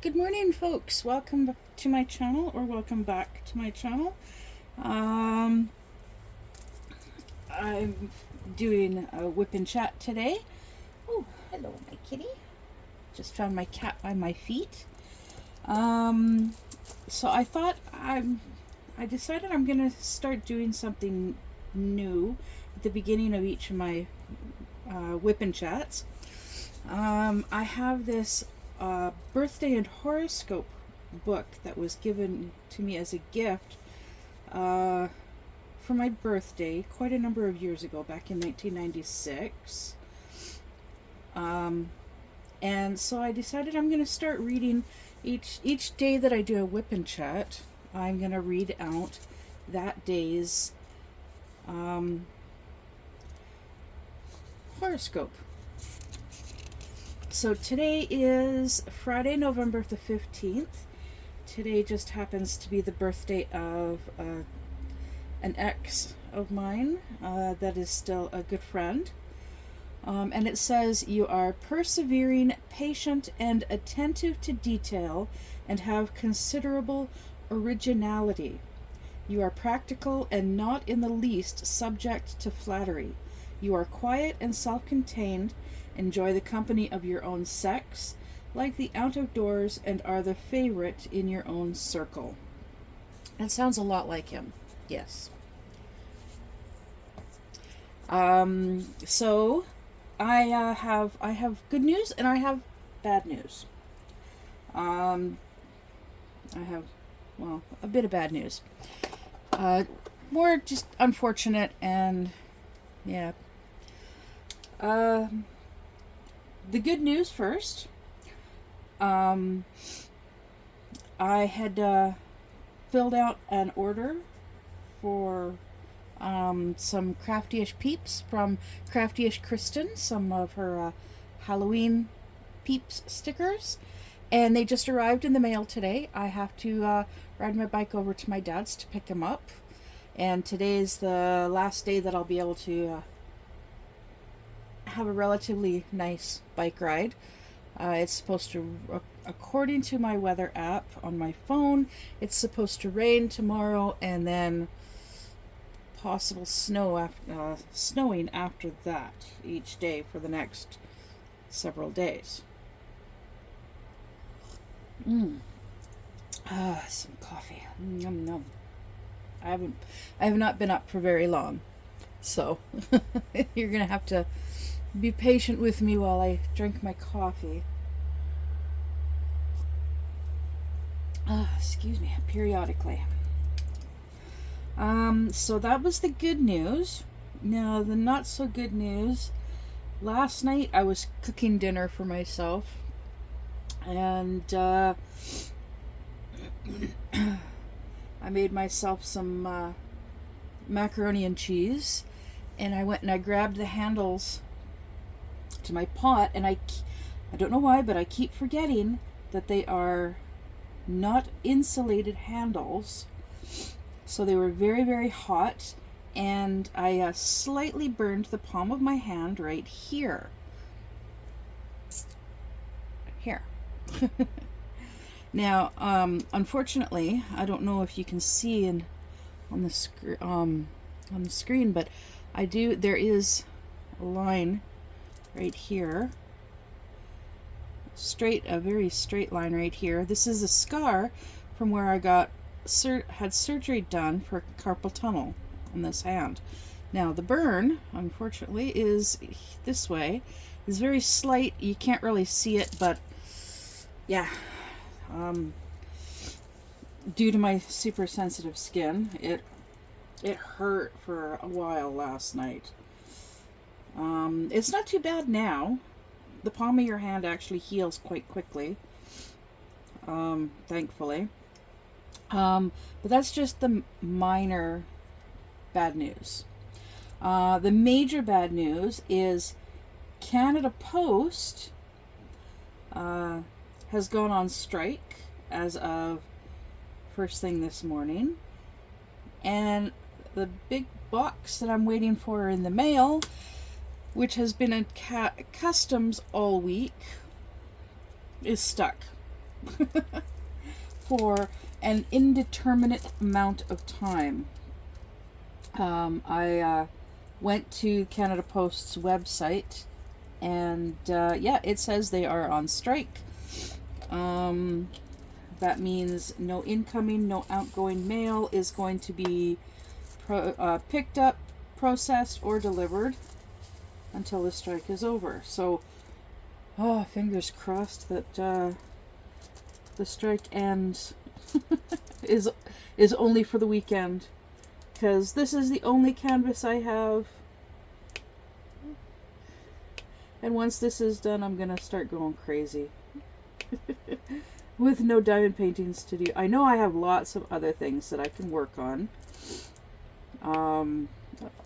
Good morning, folks. Welcome to my channel, or welcome back to my channel. Um, I'm doing a whip and chat today. Oh, hello, my kitty. Just found my cat by my feet. So I decided I'm gonna start doing something new at the beginning of each of my whip and chats. I have this birthday and horoscope book that was given to me as a gift for my birthday quite a number of years ago, back in 1996. And so I decided I'm going to start reading each day that I do a whip and chat. I'm going to read out that day's horoscope. So today is Friday, November the 15th. Today just happens to be the birthday of an ex of mine that is still a good friend. And it says, you are persevering, patient, and attentive to detail, and have considerable originality. You are practical and not in the least subject to flattery. You are quiet and self-contained, enjoy the company of your own sex, like the out of doors, and are the favorite in your own circle. That sounds a lot like him. Yes. So I have good news and I have bad news. I have, well, a bit of bad news. More just unfortunate, and yeah. The good news first. I had filled out an order for some Crafty-ish peeps from Crafty-ish Kristen, some of her Halloween peeps stickers, and they just arrived in the mail today. I have to ride my bike over to my dad's to pick them up, and today is the last day that I'll be able to have a relatively nice bike ride. It's supposed to, according to my weather app on my phone, it's supposed to rain tomorrow, and then possible snowing after that each day for the next several days. Some coffee. Yum, yum. I have not been up for very long, so you're gonna have to be patient with me while I drink my coffee. Excuse me, periodically. So that was the good news. Now, the not so good news. Last night I was cooking dinner for myself, and I made myself some macaroni and cheese, and I went and I grabbed the handles to my pot, and I don't know why, but I keep forgetting that they are not insulated handles. So they were very, very hot, and I slightly burned the palm of my hand right here. Here. Now, unfortunately, I don't know if you can see on the screen, but there is a line right here. A very straight line right here. This is a scar from where I had surgery done for carpal tunnel on this hand. Now, the burn, unfortunately, is this way. It's very slight. You can't really see it, but yeah. Due to my super sensitive skin, it hurt for a while last night. It's not too bad now. The palm of your hand actually heals quite quickly, thankfully. But that's just the minor bad news. The major bad news is Canada Post has gone on strike as of first thing this morning. And the big box that I'm waiting for in the mail, which has been at customs all week, is stuck. for an indeterminate amount of time. I went to Canada Post's website, and yeah, it says they are on strike. That means no incoming, no outgoing mail is going to be picked up, processed, or delivered until the strike is over. So, fingers crossed that the strike ends is only for the weekend, because this is the only canvas I have. And once this is done, I'm gonna start going crazy. With no diamond paintings to do. I know I have lots of other things that I can work on.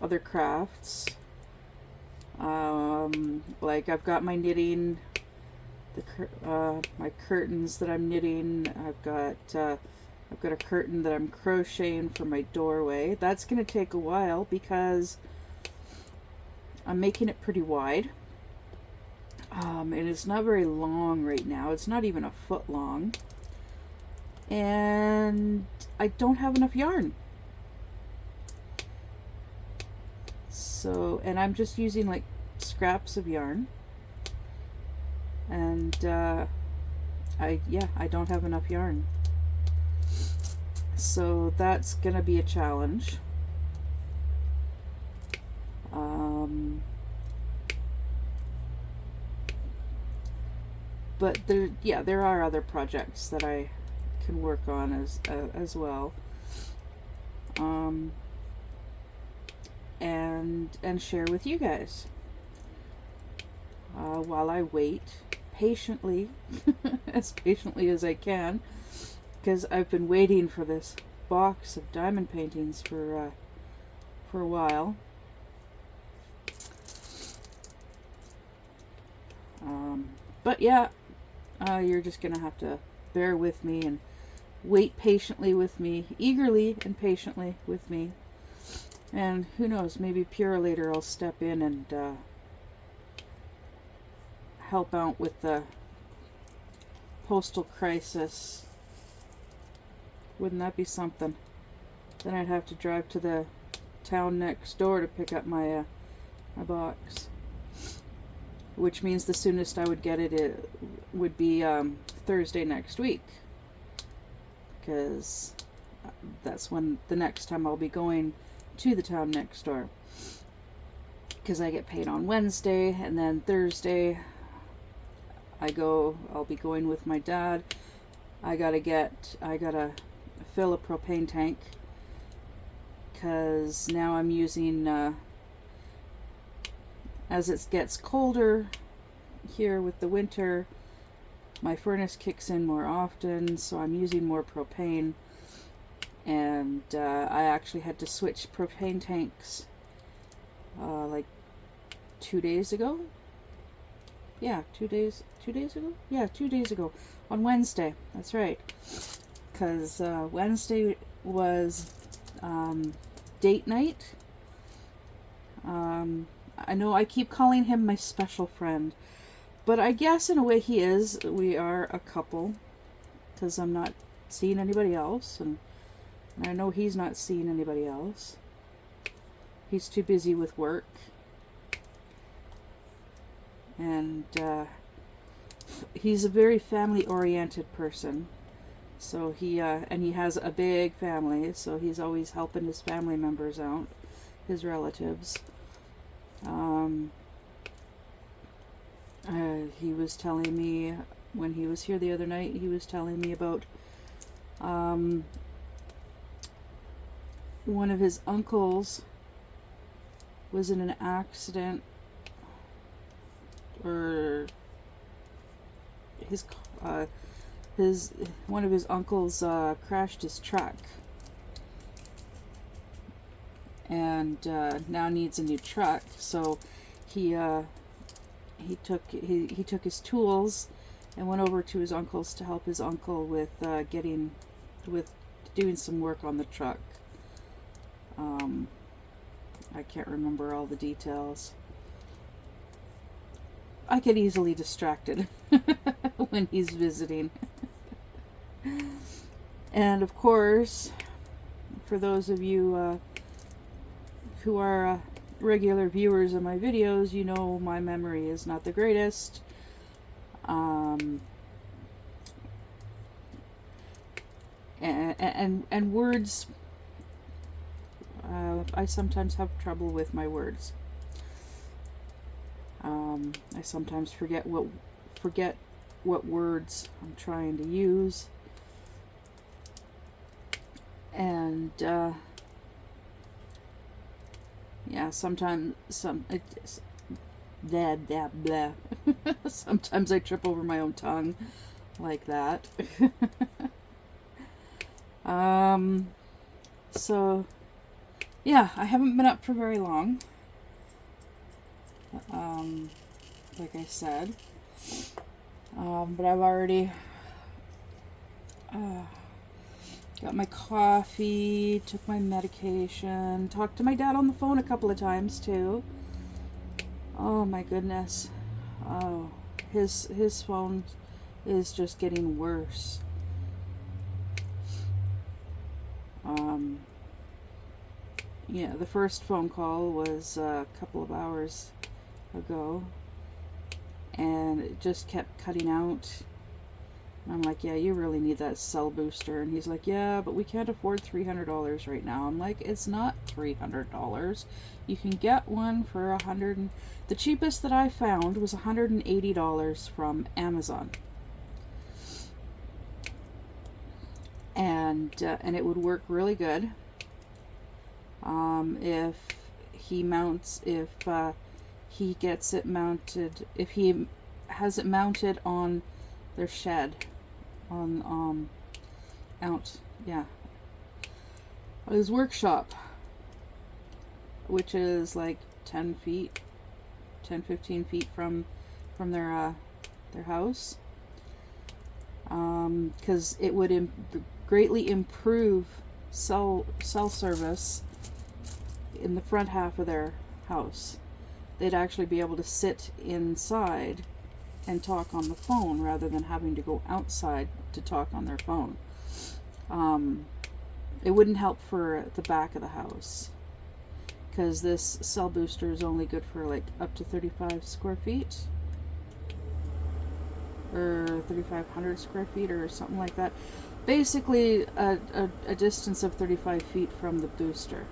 Other crafts. Like I've got my knitting, my curtains that I'm knitting. I've got a curtain that I'm crocheting for my doorway. That's gonna take a while because I'm making it pretty wide. And it's not very long right now. It's not even a foot long. And I don't have enough yarn. So, and I'm just using like scraps of yarn. And I don't have enough yarn. So that's gonna be a challenge. But there are other projects that I can work on as well, and share with you guys while I wait patiently, as patiently as I can, because I've been waiting for this box of diamond paintings for a while. But yeah. You're just going to have to bear with me and wait patiently with me, eagerly and patiently with me. And who knows, maybe later I'll step in and help out with the postal crisis. Wouldn't that be something? Then I'd have to drive to the town next door to pick up my box. Which means the soonest I would get it would be Thursday next week, because that's when the next time I'll be going to the town next door, because I get paid on Wednesday, and then Thursday I'll be going with my dad. I gotta fill a propane tank, because now I'm using as it gets colder here with the winter, my furnace kicks in more often, so I'm using more propane. And I actually had to switch propane tanks like 2 days ago. Yeah, 2 days ago? Yeah, 2 days ago. On Wednesday, that's right. Because Wednesday was date night. I know I keep calling him my special friend, but I guess in a way he is. We are a couple, because I'm not seeing anybody else, and I know he's not seeing anybody else. He's too busy with work, and he's a very family-oriented person. So he has a big family, so he's always helping his family members out, his relatives. He was telling me when he was here the other night, he was telling me about one of his uncles was in an accident, or one of his uncles crashed his truck, and now needs a new truck. So he took his tools and went over to his uncle's to help his uncle with doing some work on the truck. I can't remember all the details. I get easily distracted when he's visiting. And of course, for those of you who are regular viewers of my videos, you know my memory is not the greatest. And words, I sometimes have trouble with my words. I sometimes forget what words I'm trying to use, and yeah, sometimes blah blah blah. Sometimes I trip over my own tongue like that. So yeah, I haven't been up for very long. Like I said, but I've already got my coffee, took my medication, talked to my dad on the phone a couple of times too. Oh my goodness. Oh, his phone is just getting worse. Yeah, the first phone call was a couple of hours ago, and it just kept cutting out. And I'm like, yeah, you really need that cell booster. And he's like, yeah, but we can't afford $300 right now. I'm like, it's not $300. You can get one for the cheapest that I found was $180 from Amazon. And it would work really good. If he gets it mounted, if he has it mounted on their shed, on his workshop, which is like 10 feet, 15 feet from their house, because it would greatly improve cell service in the front half of their house. They'd actually be able to sit inside and talk on the phone rather than having to go outside to talk on their phone. It wouldn't help for the back of the house, because this cell booster is only good for like up to 35 square feet or 3,500 square feet or something like that. Basically a distance of 35 feet from the booster,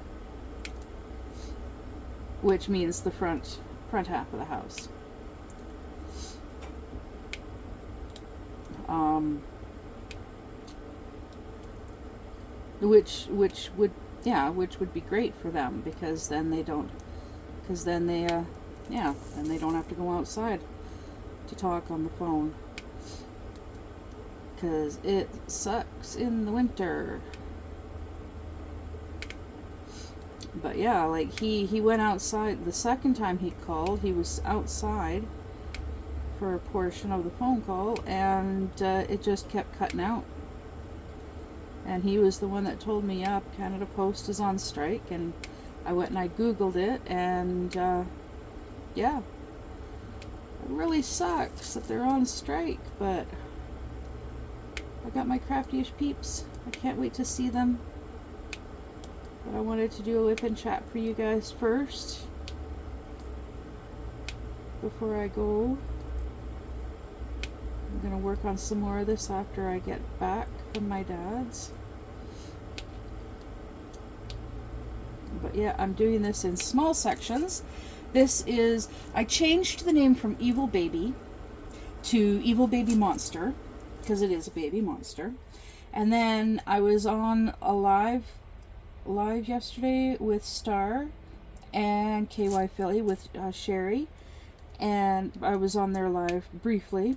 which means the front half of the house. Which would be great for them, because then they don't have to go outside to talk on the phone, because it sucks in the winter. But yeah, like he went outside the second time he called. He was outside for a portion of the phone call, and it just kept cutting out. And he was the one that told me, yeah, Canada Post is on strike. And I went and I Googled it, and yeah, it really sucks that they're on strike, but I got my crafty-ish peeps. I can't wait to see them. But I wanted to do a WIP and chat for you guys first before I go. I'm going to work on some more of this after I get back from my dad's. But yeah, I'm doing this in small sections. I changed the name from Evil Baby to Evil Baby Monster, because it is a baby monster. And then I was on a live yesterday with Star and KY Philly with Sherry, and I was on there live briefly,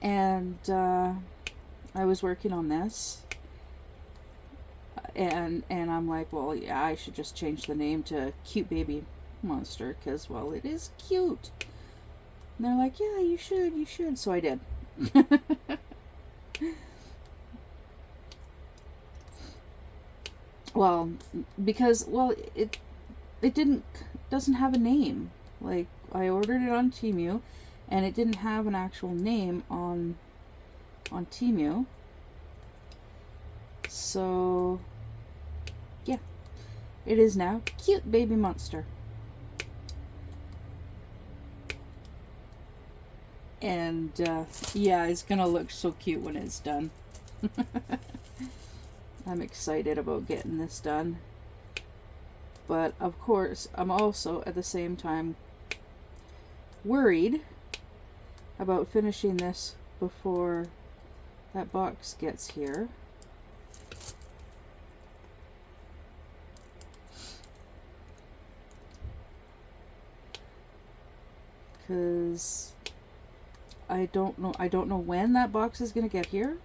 and I was working on this, and I'm like, well, yeah, I should just change the name to Cute Baby Monster, because, well, it is cute. And they're like, yeah, you should, so I did. Well, because, well, it doesn't have a name. Like, I ordered it on Temu, and it didn't have an actual name on on Temu. So yeah, it is now cute baby monster. And yeah, it's gonna look so cute when it's done. I'm excited about getting this done. But of course, I'm also at the same time worried about finishing this before that box gets here. Because I don't know when that box is going to get here.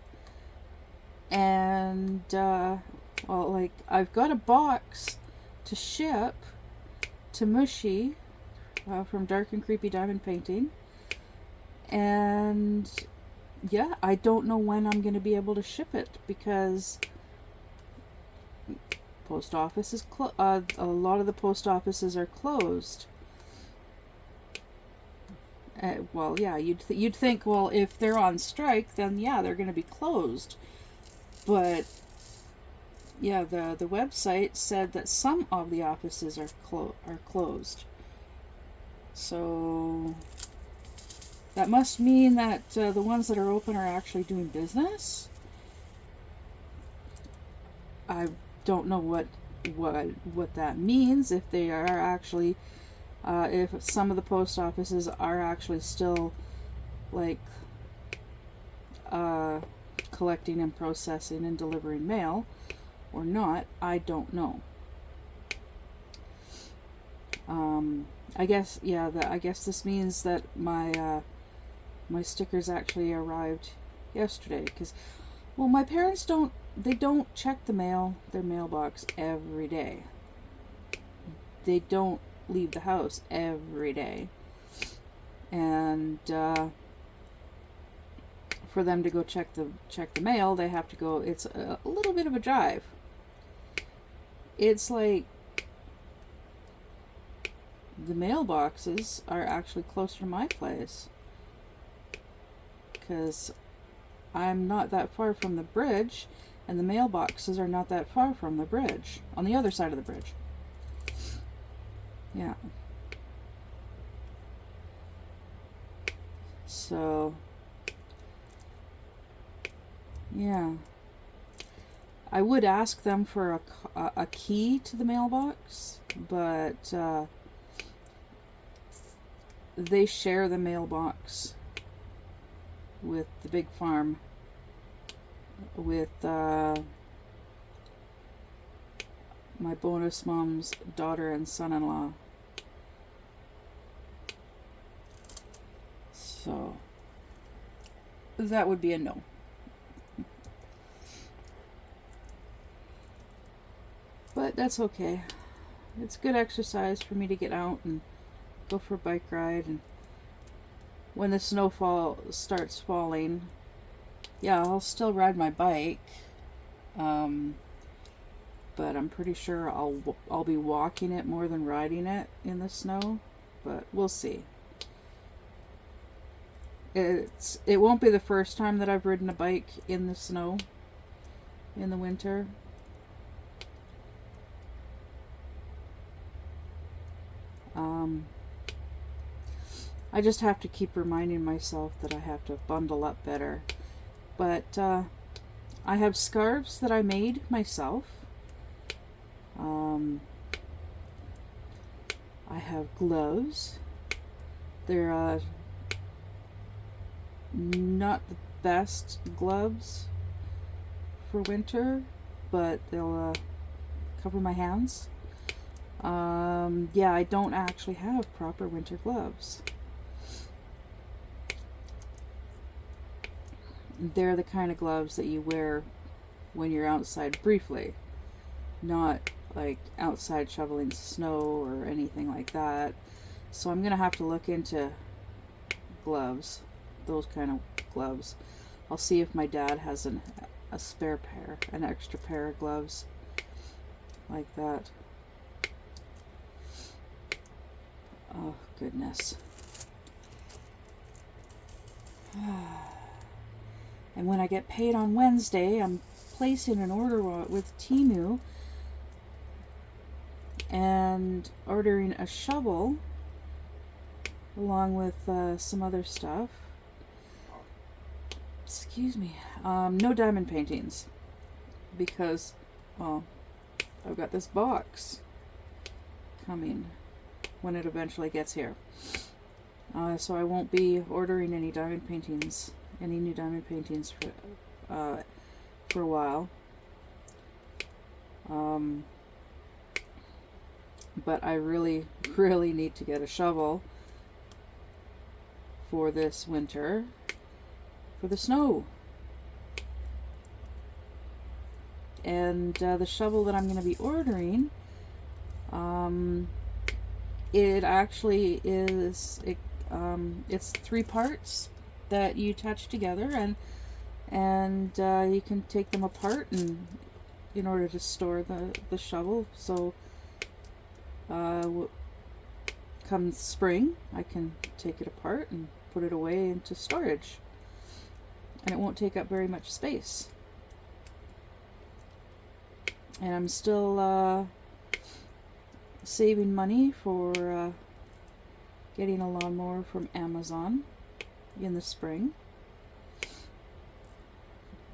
And well, like, I've got a box to ship to Mushy from Dark and Creepy Diamond Painting, and yeah, I don't know when I'm going to be able to ship it, because post office is a lot of the post offices are closed. Well, yeah, you'd think, well, if they're on strike, then yeah, they're going to be closed. But yeah, the website said that some of the offices are closed. So that must mean that the ones that are open are actually doing business. I don't know what that means, if they are actually if some of the post offices are actually still like collecting and processing and delivering mail or not. I don't know. I guess, yeah, I guess this means that my my stickers actually arrived yesterday, because, well, my parents don't check their mailbox every day. They don't leave the house every day. And for them to go check the mail, they have to go, it's a little bit of a drive. It's like the mailboxes are actually closer to my place, because I'm not that far from the bridge, and the mailboxes are not that far from the bridge, on the other side of the bridge. Yeah. So, yeah. I would ask them for a key to the mailbox, but they share the mailbox with the big farm, with my bonus mom's daughter and son-in-law. So that would be a no. But that's okay. It's good exercise for me to get out and go for a bike ride, and when the snowfall starts falling, yeah, I'll still ride my bike. But I'm pretty sure I'll be walking it more than riding it in the snow, but we'll see. It won't be the first time that I've ridden a bike in the snow in the winter. I just have to keep reminding myself that I have to bundle up better. But I have scarves that I made myself. I have gloves. They're not the best gloves for winter, but they'll cover my hands. Yeah, I don't actually have proper winter gloves. They're the kind of gloves that you wear when you're outside briefly, not like outside shoveling snow or anything like that. So I'm gonna have to look into gloves, those kind of gloves. I'll see if my dad has a spare pair, an extra pair of gloves like that. Oh goodness. And when I get paid on Wednesday, I'm placing an order with Temu and ordering a shovel along with some other stuff. Excuse me. No diamond paintings because, well, I've got this box coming when it eventually gets here. So I won't be ordering any diamond paintings, any new diamond paintings for a while. But I really, really need to get a shovel for this winter for the snow. And the shovel that I'm going to be ordering, it actually is, it's 3 parts that you attach together, and you can take them apart and in order to store the shovel. So come spring, I can take it apart and put it away into storage, and it won't take up very much space. And I'm still saving money for getting a lawnmower from Amazon in the spring.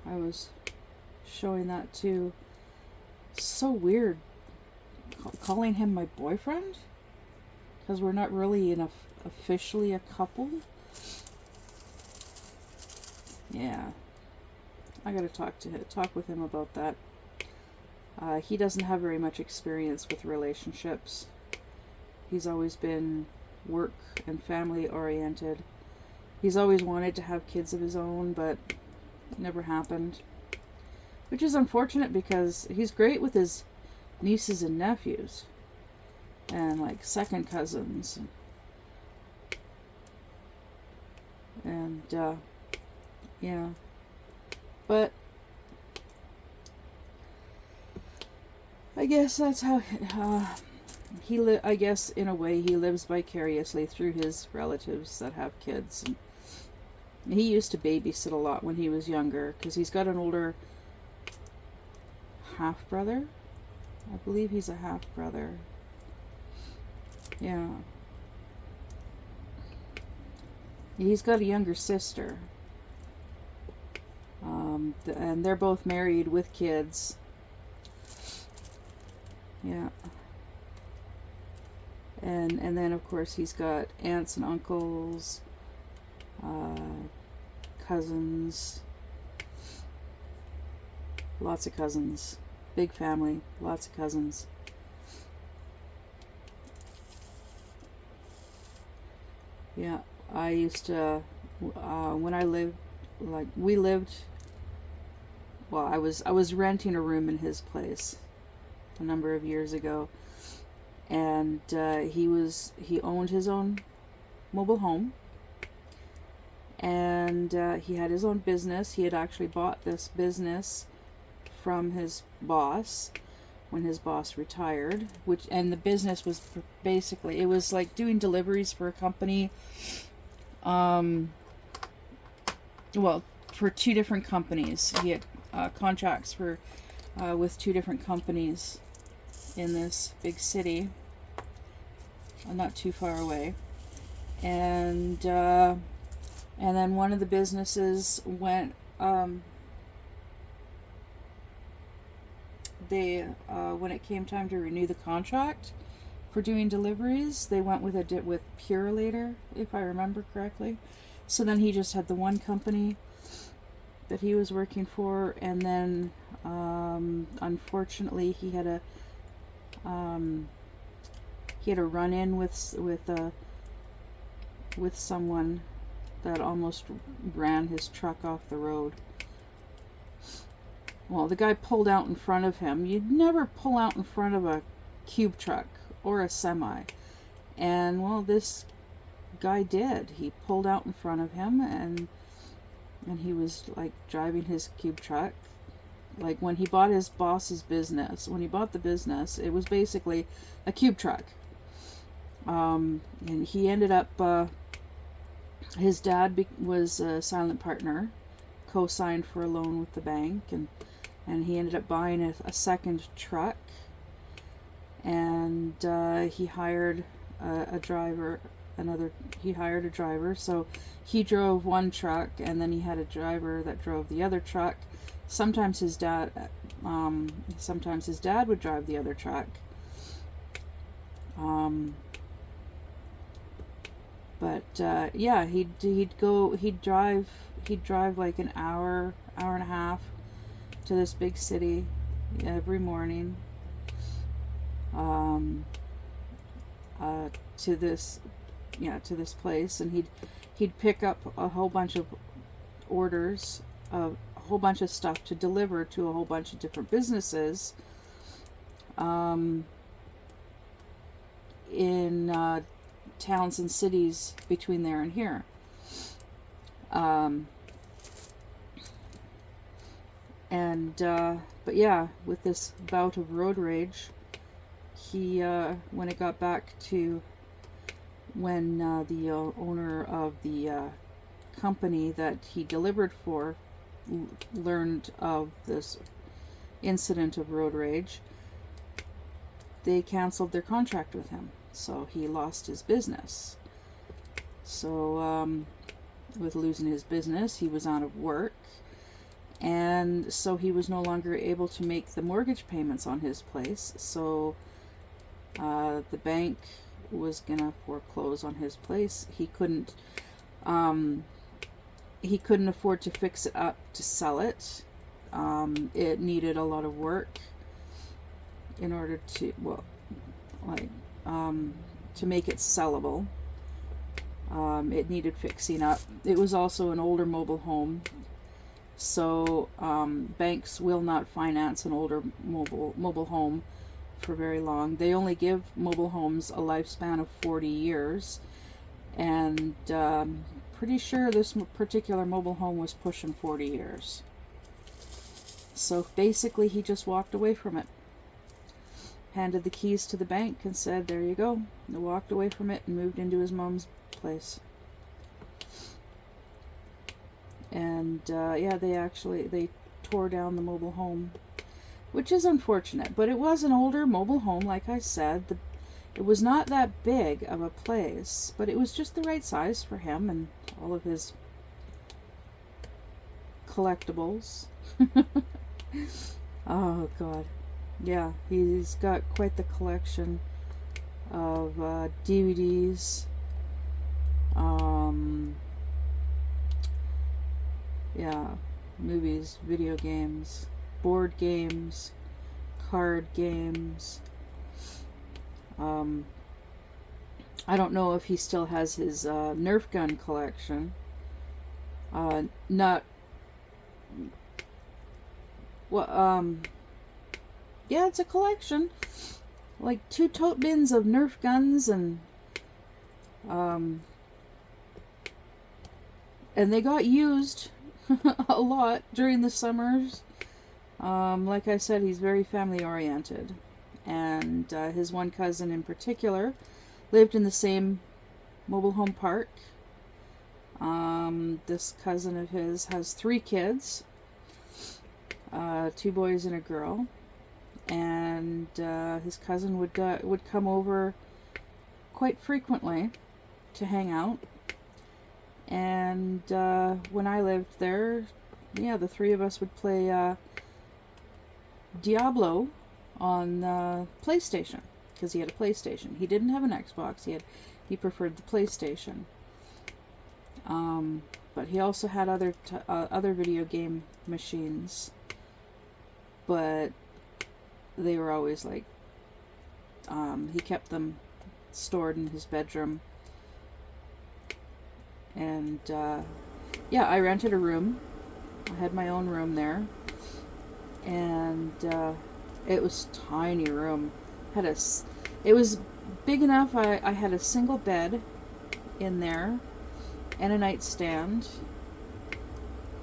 I was showing that to, so weird calling him my boyfriend, because we're not really officially a couple. Yeah, I gotta talk with him about that. He doesn't have very much experience with relationships. He's always been work and family oriented. He's always wanted to have kids of his own, but it never happened. Which is unfortunate because he's great with his nieces and nephews. And like second cousins. And yeah. But I guess that's how I guess in a way he lives vicariously through his relatives that have kids. And he used to babysit a lot when he was younger because he's got an older half brother. I believe he's a half brother. Yeah. He's got a younger sister. And they're both married with kids. Yeah. And then of course he's got aunts and uncles, cousins, lots of cousins, big family, lots of cousins. Yeah, I used to, when I lived, I was renting a room in his place a number of years ago, and he owned his own mobile home, and he had his own business. He had actually bought this business from his boss when his boss retired, and the business was basically, it was like doing deliveries for a company, for 2 different companies. He had contracts for with 2 different companies in this big city, not too far away, and then one of the businesses went, when it came time to renew the contract for doing deliveries, they went with Pure later, if I remember correctly. So then he just had the one company that he was working for, and then unfortunately he had a run-in with someone that almost ran his truck off the road. Well, the guy pulled out in front of him. You'd never pull out in front of a cube truck or a semi. And, well, this guy did. He pulled out in front of him, and he was, like, driving his cube truck. Like, when he bought his boss's business, when he bought the business, it was basically a cube truck. And he ended up, his dad was a silent partner, co-signed for a loan with the bank, and he ended up buying a second truck, and he hired a driver. He hired a driver, so he drove one truck, and then he had a driver that drove the other truck. Sometimes his dad would drive the other truck. Yeah, he'd drive like an hour and a half to this big city every morning, to this place, and he'd pick up a whole bunch of orders, a whole bunch of stuff to deliver to a whole bunch of different businesses, in towns and cities between there and here. But yeah, with this bout of road rage, he, when it got back to when the owner of the company that he delivered for learned of this incident of road rage, they canceled their contract with him. So he lost his business. So with losing his business, he was out of work, and so he was no longer able to make the mortgage payments on his place. So the bank was gonna foreclose on his place. He couldn't afford to fix it up to sell it. It needed a lot of work in order to, to make it sellable. It needed fixing up. It was also an older mobile home, so banks will not finance an older mobile home for very long. They only give mobile homes a lifespan of 40 years, and pretty sure this particular mobile home was pushing 40 years. So basically he just walked away from it, handed the keys to the bank and said, there you go, and walked away from it and moved into his mom's place. And yeah, they tore down the mobile home, which is unfortunate, but it was an older mobile home. Like I said, it was not that big of a place, but it was just the right size for him and all of his collectibles. Oh God, yeah, he's got quite the collection of DVDs, yeah, movies, video games, board games, card games. I don't know if he still has his Nerf gun collection. Yeah, it's a collection. Like 2 tote bins of Nerf guns, and they got used a lot during the summers. Like I said, he's very family oriented, and his one cousin in particular lived in the same mobile home park. This cousin of his has 3 kids, 2 boys and a girl, and his cousin would come over quite frequently to hang out. And when I lived there, yeah, the 3 of us would play Diablo on PlayStation, because he had a PlayStation. He didn't have an Xbox. He preferred the PlayStation. But he also had other video game machines, but they were always like, he kept them stored in his bedroom. And yeah, I rented a room. I had my own room there, and it was a tiny room. It was big enough. I had a single bed in there and a nightstand,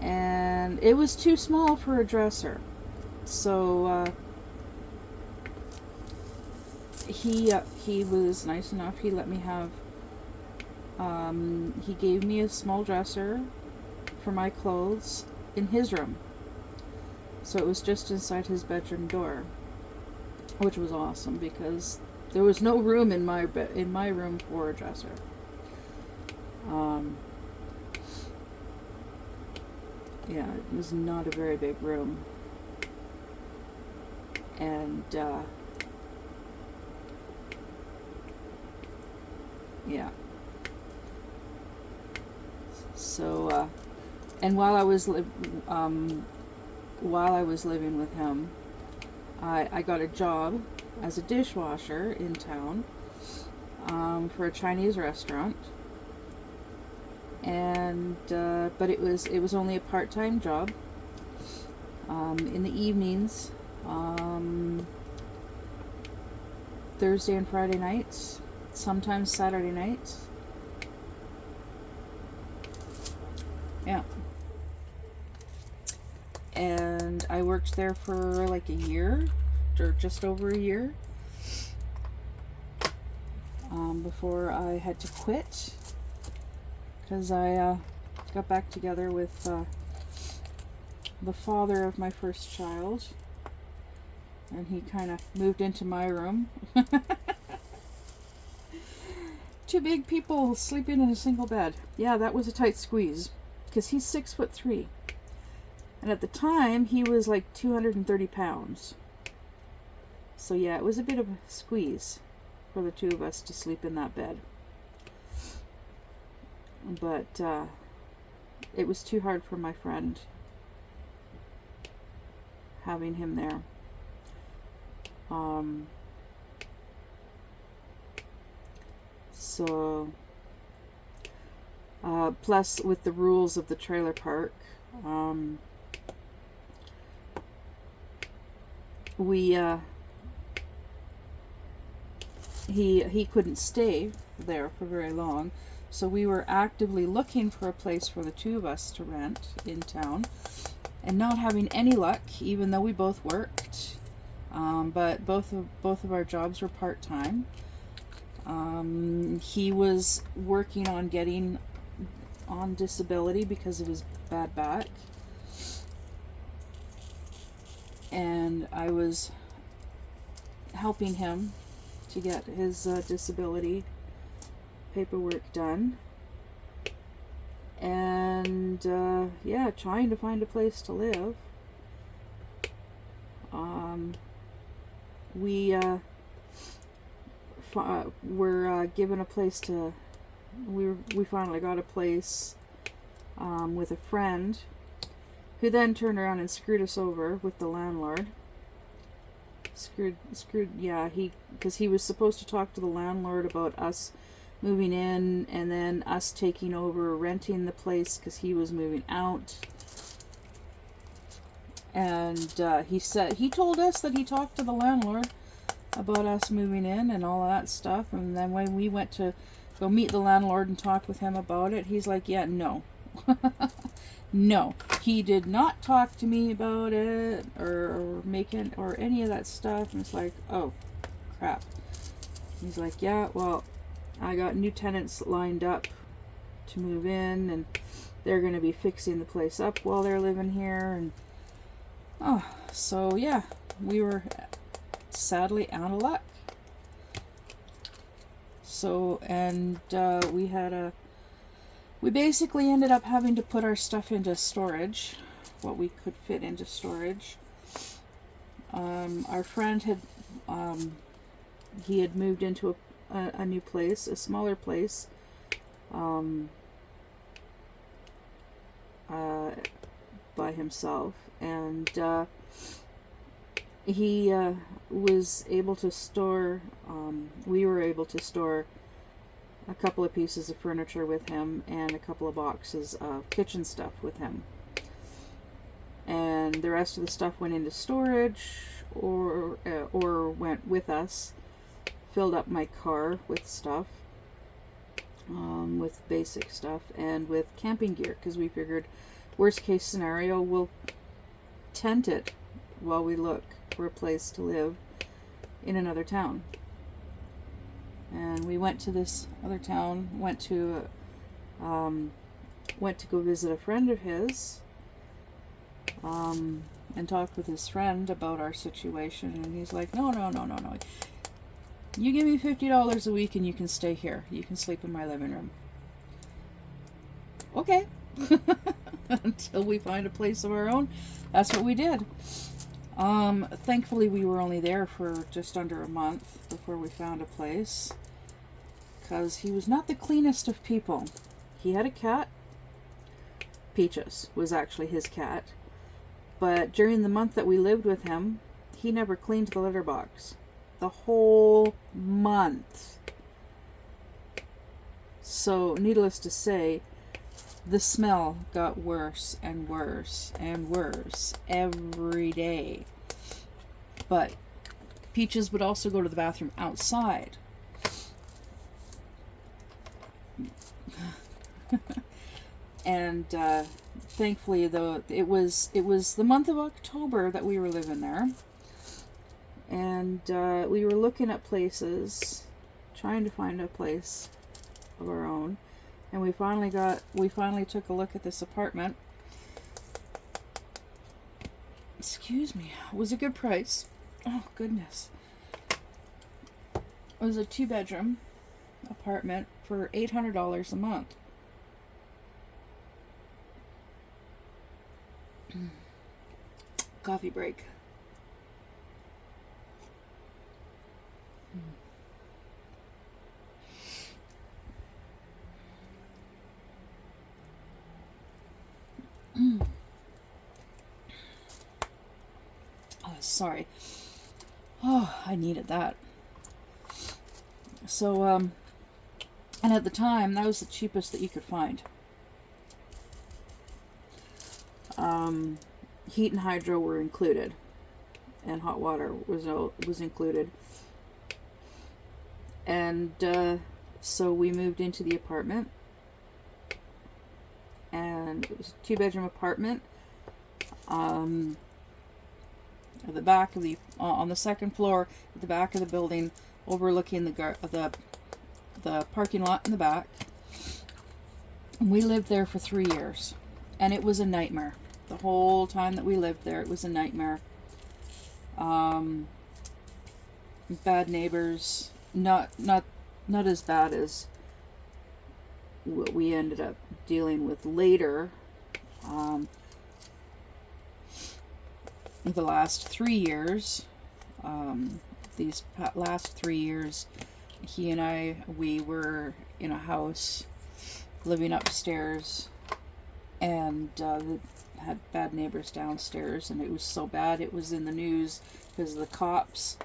and it was too small for a dresser. So he was nice enough. He let me have. He gave me a small dresser for my clothes, in his room. So it was just inside his bedroom door, which was awesome because there was no room in my room for a dresser. Yeah, it was not a very big room. And yeah. So and while I was living with him, I got a job as a dishwasher in town for a Chinese restaurant. And but it was only a part-time job. In the evenings, Thursday and Friday nights, sometimes Saturday nights. Yeah. And I worked there for like a year, or just over a year, before I had to quit because I got back together with the father of my first child, and he kind of moved into my room. Two big people sleeping in a single bed. Yeah, that was a tight squeeze because he's 6'3", and at the time he was like 230 pounds. So yeah, it was a bit of a squeeze for the two of us to sleep in that bed. But it was too hard for my friend having him there. So plus with the rules of the trailer park, he couldn't stay there for very long, so we were actively looking for a place for the two of us to rent in town, and not having any luck, even though we both worked. But both of our jobs were part-time. He was working on getting on disability because of his bad back, and I was helping him to get his disability paperwork done, and yeah, trying to find a place to live. We were given a place to. We finally got a place with a friend, who then turned around and screwed us over with the landlord. Yeah, because he was supposed to talk to the landlord about us moving in and then us taking over renting the place because he was moving out. And he told us that he talked to the landlord about us moving in and all that stuff, and then when we went to go meet the landlord and talk with him about it, he's like, yeah, no. No, he did not talk to me about it or making or any of that stuff. And it's like, oh crap. He's like, yeah, well, I got new tenants lined up to move in, and they're going to be fixing the place up while they're living here. And so yeah, we were sadly out of luck. So, and we basically ended up having to put our stuff into storage, what we could fit into storage. Our friend had, he had moved into a new place, a smaller place, by himself, and he was able to store, we were able to store a couple of pieces of furniture with him and a couple of boxes of kitchen stuff with him. And the rest of the stuff went into storage or went with us, filled up my car with stuff, with basic stuff and with camping gear, because we figured worst case scenario, we'll tent it while we look for a place to live in another town. And we went to this other town, went to go visit a friend of his, and talked with his friend about our situation, and he's like, no, no, no, no, no. You give me $50 a week and you can stay here. You can sleep in my living room. Okay. Until we find a place of our own. That's what we did. Thankfully we were only there for just under a month before we found a place, because he was not the cleanest of people. He had a cat. Peaches was actually his cat. But during the month that we lived with him, he never cleaned the litter box. The whole month. So, needless to say, the smell got worse and worse and worse every day. But Peaches would also go to the bathroom outside. And thankfully, though, it was the month of October that we were living there, and we were looking at places, trying to find a place of our own, and we finally took a look at this apartment. Excuse me. It was a good price. Oh goodness. It was a 2-bedroom apartment for $800 a month. Coffee break. Oh, sorry. Oh, I needed that. So, and at the time, that was the cheapest that you could find. Heat and hydro were included, and hot water was included. And so we moved into the apartment, and it was a 2-bedroom apartment. At the back of on the second floor, at the back of the building, overlooking the parking lot in the back. And we lived there for 3 years, and it was a nightmare. The whole time that we lived there, it was a nightmare. Bad neighbors, not as bad as what we ended up dealing with later. The last 3 years, last 3 years, he and we were in a house living upstairs, and had bad neighbors downstairs, and it was so bad it was in the news because the cops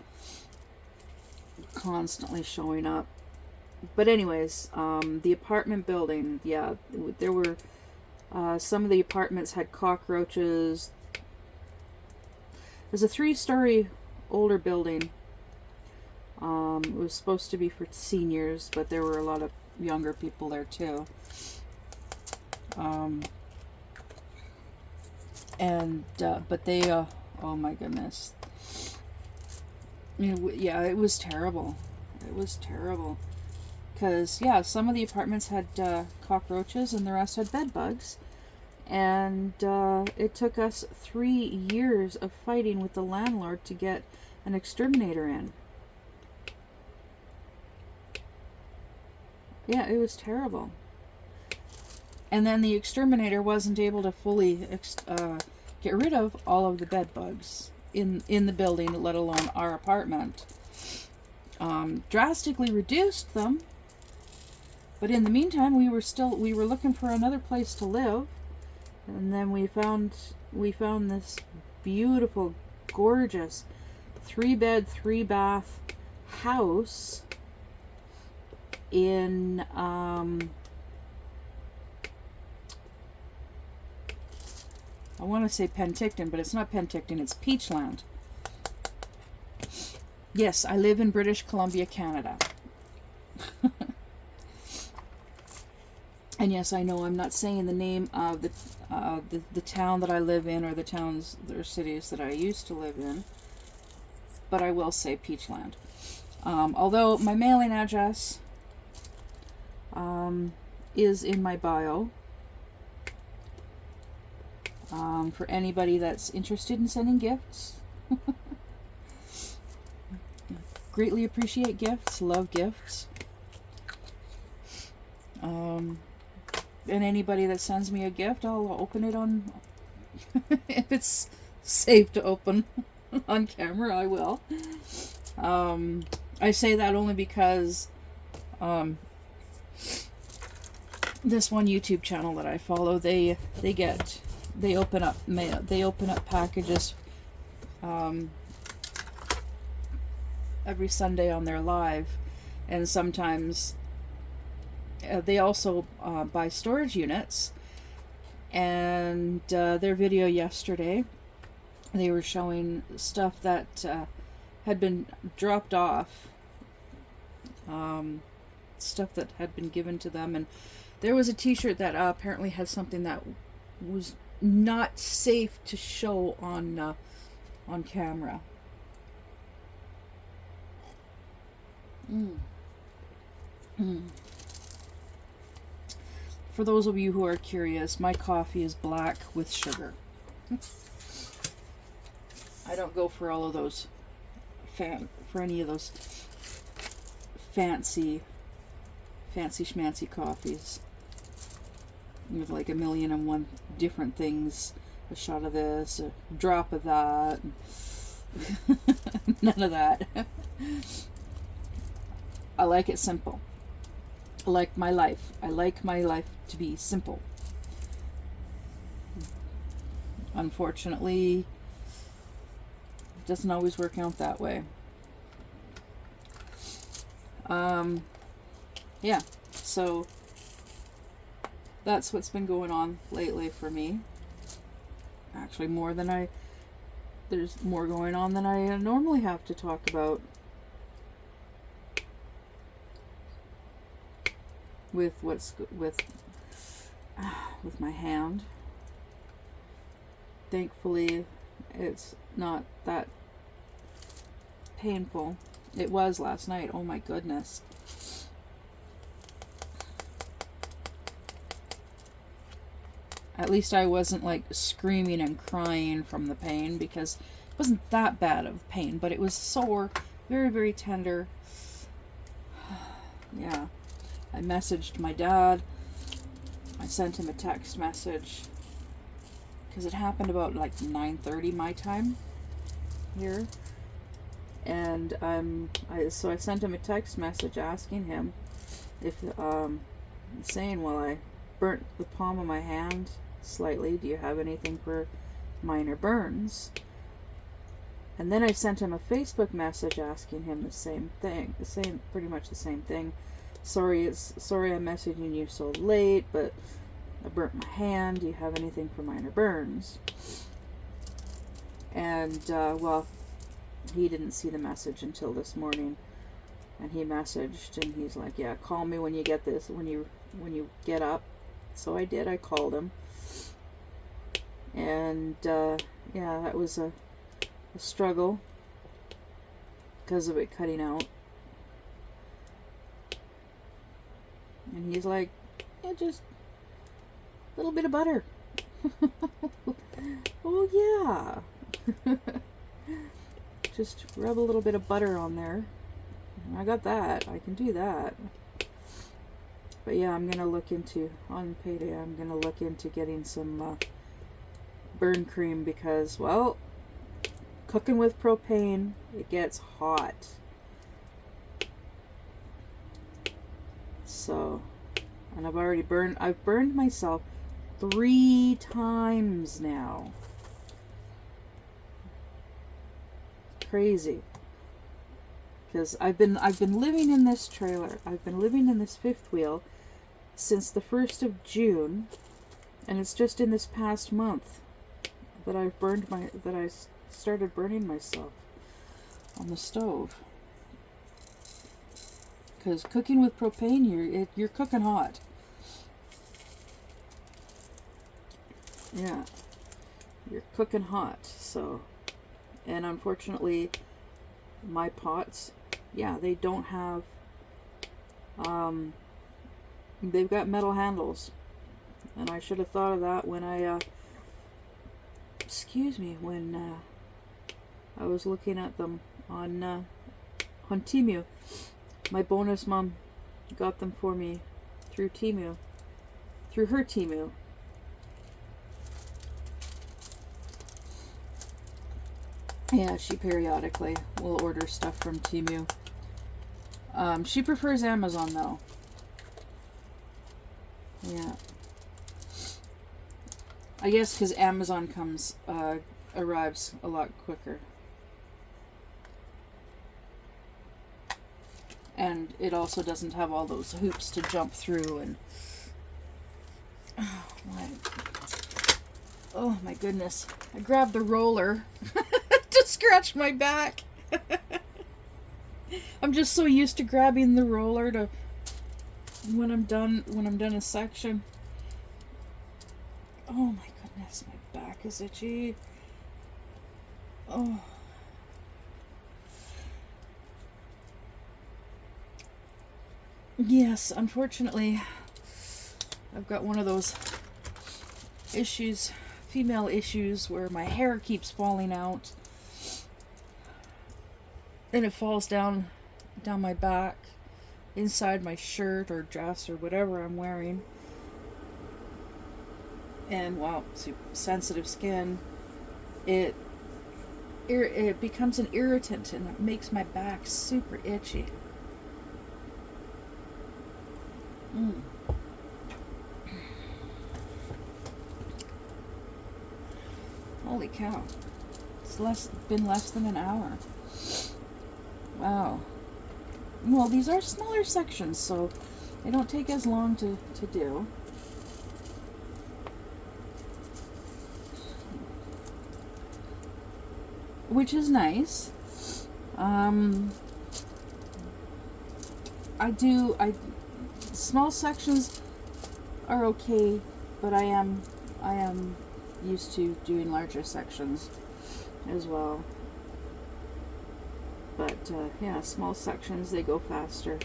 constantly showing up. But anyways, the apartment building, yeah, there were some of the apartments had cockroaches. It was a 3-story older building. It was supposed to be for seniors, but there were a lot of younger people there too. But they, oh my goodness. Yeah, it was terrible. It was terrible. Because, yeah, some of the apartments had cockroaches and the rest had bed bugs. And it took us 3 years of fighting with the landlord to get an exterminator in. Yeah, it was terrible. And then the exterminator wasn't able to fully get rid of all of the bed bugs in the building, let alone our apartment. Drastically reduced them, but in the meantime, we were looking for another place to live, and then we found this beautiful, gorgeous 3-bed, 3-bath house in I want to say Penticton, but it's not Penticton, it's Peachland. Yes, I live in British Columbia, Canada. And yes, I know I'm not saying the name of the town that I live in, or the towns or cities that I used to live in, but I will say Peachland. Although my mailing address is in my bio. For anybody that's interested in sending gifts, greatly appreciate gifts, love gifts. And anybody that sends me a gift, I'll open it on, if it's safe to open on camera, I will. I say that only because this one YouTube channel that I follow, they open up mail, they open up packages every Sunday on their live, and sometimes they also buy storage units. And their video yesterday, they were showing stuff that had been dropped off, stuff that had been given to them, and there was a t-shirt that apparently had something that was not safe to show on camera. For those of you who are curious, my coffee is black with sugar. I don't go for all of those for any of those fancy schmancy coffees with like 1,000,001 different things, a shot of this, a drop of that. None of that. I like it simple. I like my life. I like my life to be simple. Unfortunately, it doesn't always work out that way. Yeah, so that's what's been going on lately for me. Actually, there's more going on than I normally have to talk about with my hand. Thankfully, it's not that painful. It was last night. Oh my goodness. At least I wasn't like screaming and crying from the pain, because it wasn't that bad of pain, but it was sore, very, very tender. Yeah. I messaged my dad. I sent him a text message, because it happened about like 9:30 my time here. And so I sent him a text message asking him if, saying, well, I burnt the palm of my hand slightly. Do you have anything for minor burns? And then I sent him a Facebook message asking him the same thing, pretty much the same thing. Sorry I'm messaging you so late, but I burnt my hand. Do you have anything for minor burns? And well, he didn't see the message until this morning, and he messaged, and he's like, yeah, call me when you get this, when you get up. So I did. I called him, and yeah, that was a struggle because of it cutting out. And he's like, yeah, just a little bit of butter. Oh yeah. Just rub a little bit of butter on there. I got that. I can do that. But yeah, I'm gonna look into, on payday, I'm gonna look into getting some burn cream, because, well, cooking with propane, it gets hot. So, and I've burned myself 3 times now. Crazy. Because I've been living in this trailer. I've been living in this fifth wheel since the 1st of June, and it's just in this past month that I started burning myself on the stove. Because cooking with propane, you're cooking hot. Yeah, you're cooking hot. So, and unfortunately, my pots, yeah, they don't have, they've got metal handles, and I should have thought of that when I excuse me, when I was looking at them on Temu. My bonus mom got them for me through Temu, through her Temu. Yeah, she periodically will order stuff from Temu. She prefers Amazon though. Yeah. I guess because Amazon arrives a lot quicker. And it also doesn't have all those hoops to jump through and... Oh my goodness. I grabbed the roller to scratch my back. I'm just so used to grabbing the roller to when I'm done a section. Oh my goodness, my back is itchy. Oh. Yes, unfortunately, I've got one of those issues, female issues, where my hair keeps falling out. And it falls down my back, inside my shirt or dress or whatever I'm wearing. And wow, sensitive skin, it becomes an irritant and it makes my back super itchy. Holy cow. It's been less than an hour. Wow. Well, these are smaller sections, so they don't take as long to do. Which is nice. Small sections are okay, but I am used to doing larger sections as well. But yeah, small sections, they go faster.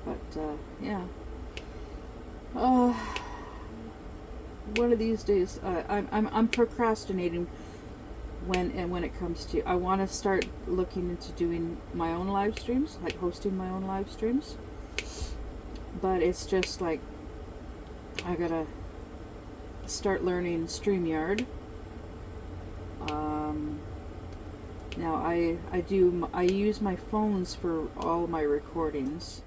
But yeah. One of these days, I'm procrastinating when it comes to, I want to start looking into doing my own live streams, like hosting my own live streams. But it's just like, I gotta start learning StreamYard. Now I use my phones for all my recordings.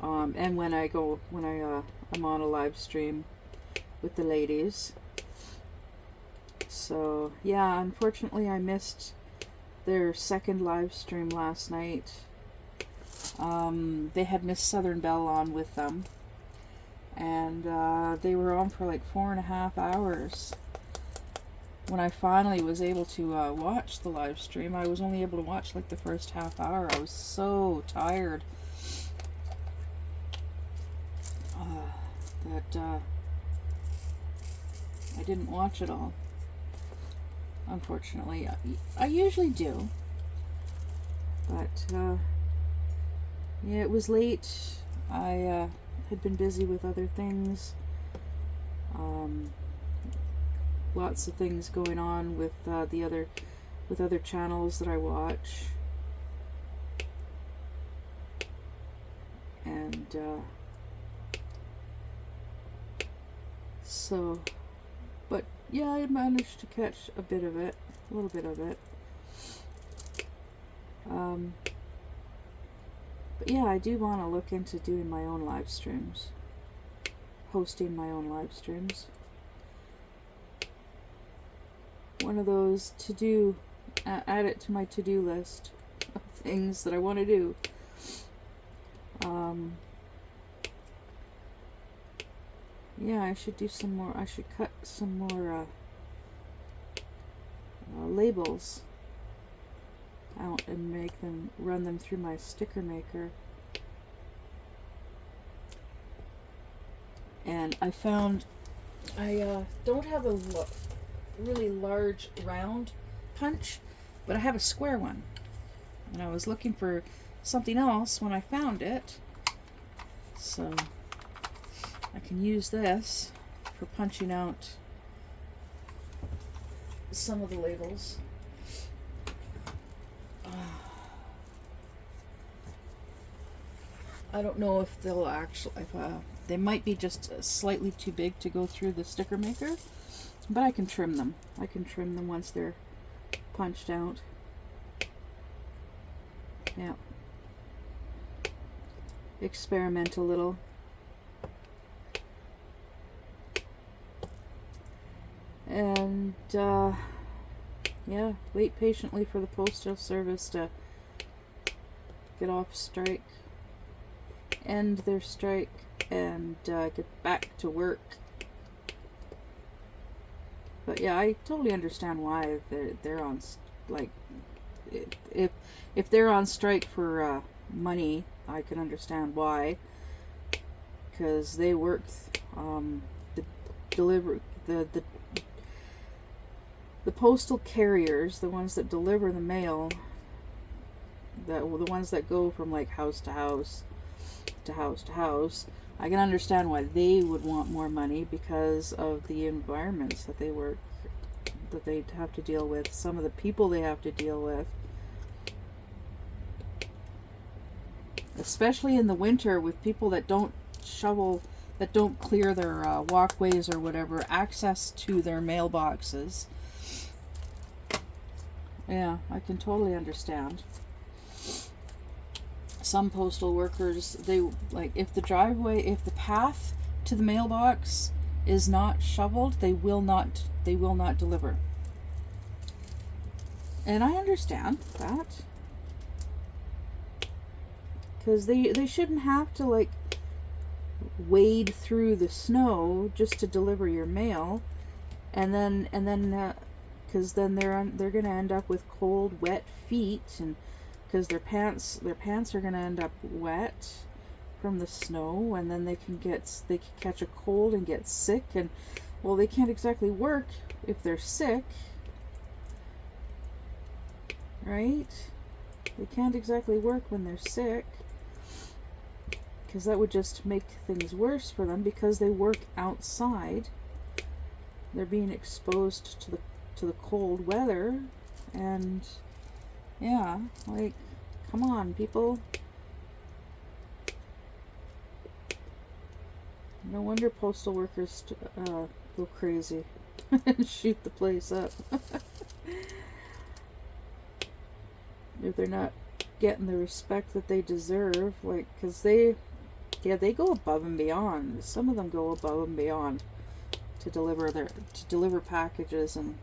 And when I'm on a live stream with the ladies. So yeah, unfortunately I missed their second live stream last night. They had Miss Southern Belle on with them, and they were on for like 4.5 hours. When I finally was able to watch the live stream, I was only able to watch like the first half hour. I was so tired that I didn't watch it all. Unfortunately, I usually do, but yeah, it was late. I had been busy with other things. Lots of things going on with other channels that I watch, and so. But yeah, I managed to catch a little bit of it. But yeah, I do want to look into doing my own live streams, hosting my own live streams. One of those add it to my to-do list of things that I want to do. Yeah, I should do some more. I should cut some more labels out and run them through my sticker maker. And I found I don't have a really large round punch, but I have a square one. And I was looking for something else when I found it. So I can use this for punching out some of the labels. I don't know if they'll actually, they might be just slightly too big to go through the sticker maker, but I can trim them. I can trim them once they're punched out. Yeah. Experiment a little. And yeah, wait patiently for the postal service to get off strike, end their strike, and get back to work. But yeah, I totally understand why they're on, like, if they're on strike for money, I can understand why, because they work the postal carriers, the ones that deliver the mail, the ones that go from like house to house to house to house, I can understand why they would want more money because of the environments that they work, that they have to deal with, some of the people they have to deal with, especially in the winter, with people that don't shovel, that don't clear their walkways or whatever, access to their mailboxes. Yeah, I can totally understand. Some postal workers, they, like, if the path to the mailbox is not shoveled, they will not deliver. And I understand that, because they shouldn't have to, like, wade through the snow just to deliver your mail, and then because then they're gonna end up with cold, wet feet, and because their pants are gonna end up wet from the snow, and then they can catch a cold and get sick, and well, they can't exactly work if they're sick, right? They can't exactly work when they're sick, because that would just make things worse for them, because they work outside. They're being exposed to the cold weather, and yeah, like, come on, people. No wonder postal workers go crazy and shoot the place up. If they're not getting the respect that they deserve, like, because they go above and beyond. Some of them go above and beyond to deliver packages and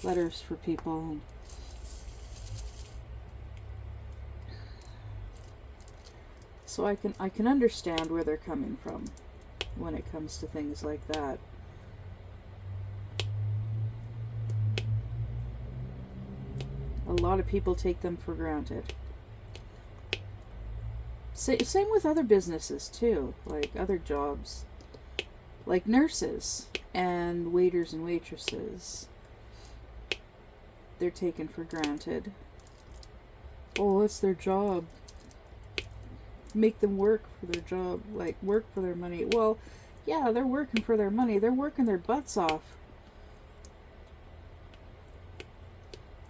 letters for people. So I can understand where they're coming from when it comes to things like that. A lot of people take them for granted. Same with other businesses too, like other jobs, like nurses and waiters and waitresses. They're taken for granted. Oh, it's their job. Make them work for their job, like work for their money. Well, yeah, they're working for their money. They're working their butts off.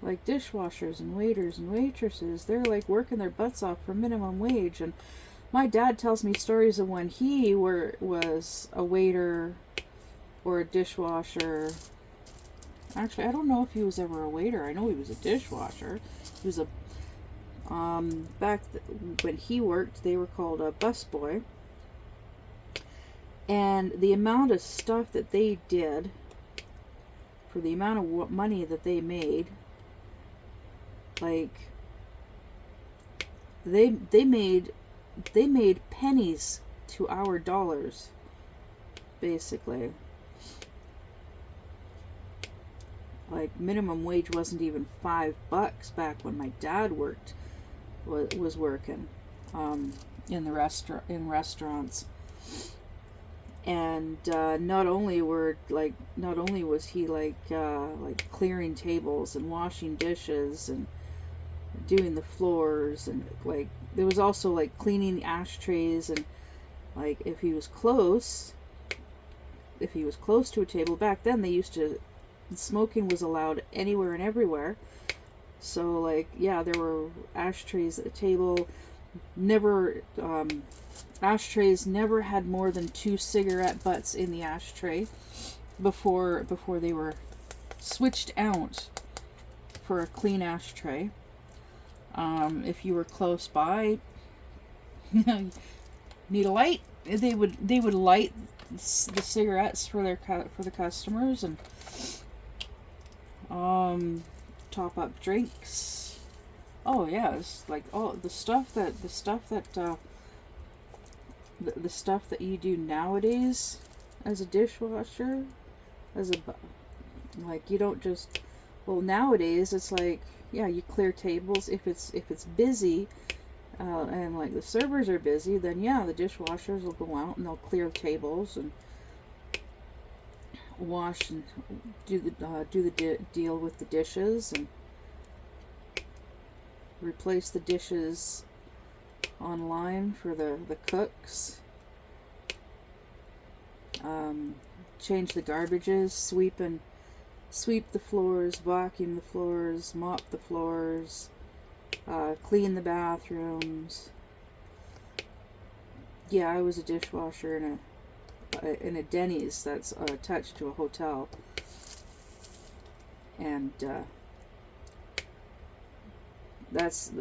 Like dishwashers and waiters and waitresses, they're like working their butts off for minimum wage. And my dad tells me stories of when he was a waiter or a dishwasher. Actually, I don't know if he was ever a waiter. I know he was a dishwasher. He was a when he worked, they were called a busboy. And the amount of stuff that they did for the amount of money that they made, like they made pennies to our dollars, basically. Like minimum wage wasn't even $5 back when my dad was working in restaurants. And not only was he like clearing tables and washing dishes and doing the floors, and like there was also like cleaning ashtrays and Like if he was close to a table, back then they used to, smoking was allowed anywhere and everywhere. So like, yeah, there were ashtrays at the table. Never, ashtrays never had more than 2 cigarette butts in the ashtray before they were switched out for a clean ashtray. If you were close by, need a light, they would light the cigarettes for the customers, and top up drinks. Oh yeah, it's like the stuff that you do nowadays as a dishwasher, like you don't just, well, nowadays it's like, yeah, you clear tables if it's busy, and like the servers are busy, then yeah, the dishwashers will go out and they'll clear tables and wash and do the deal with the dishes and replace the dishes online for the cooks. Change the garbages, sweep the floors, vacuum the floors, mop the floors, clean the bathrooms. Yeah, I was a dishwasher in a Denny's that's attached to a hotel, and that's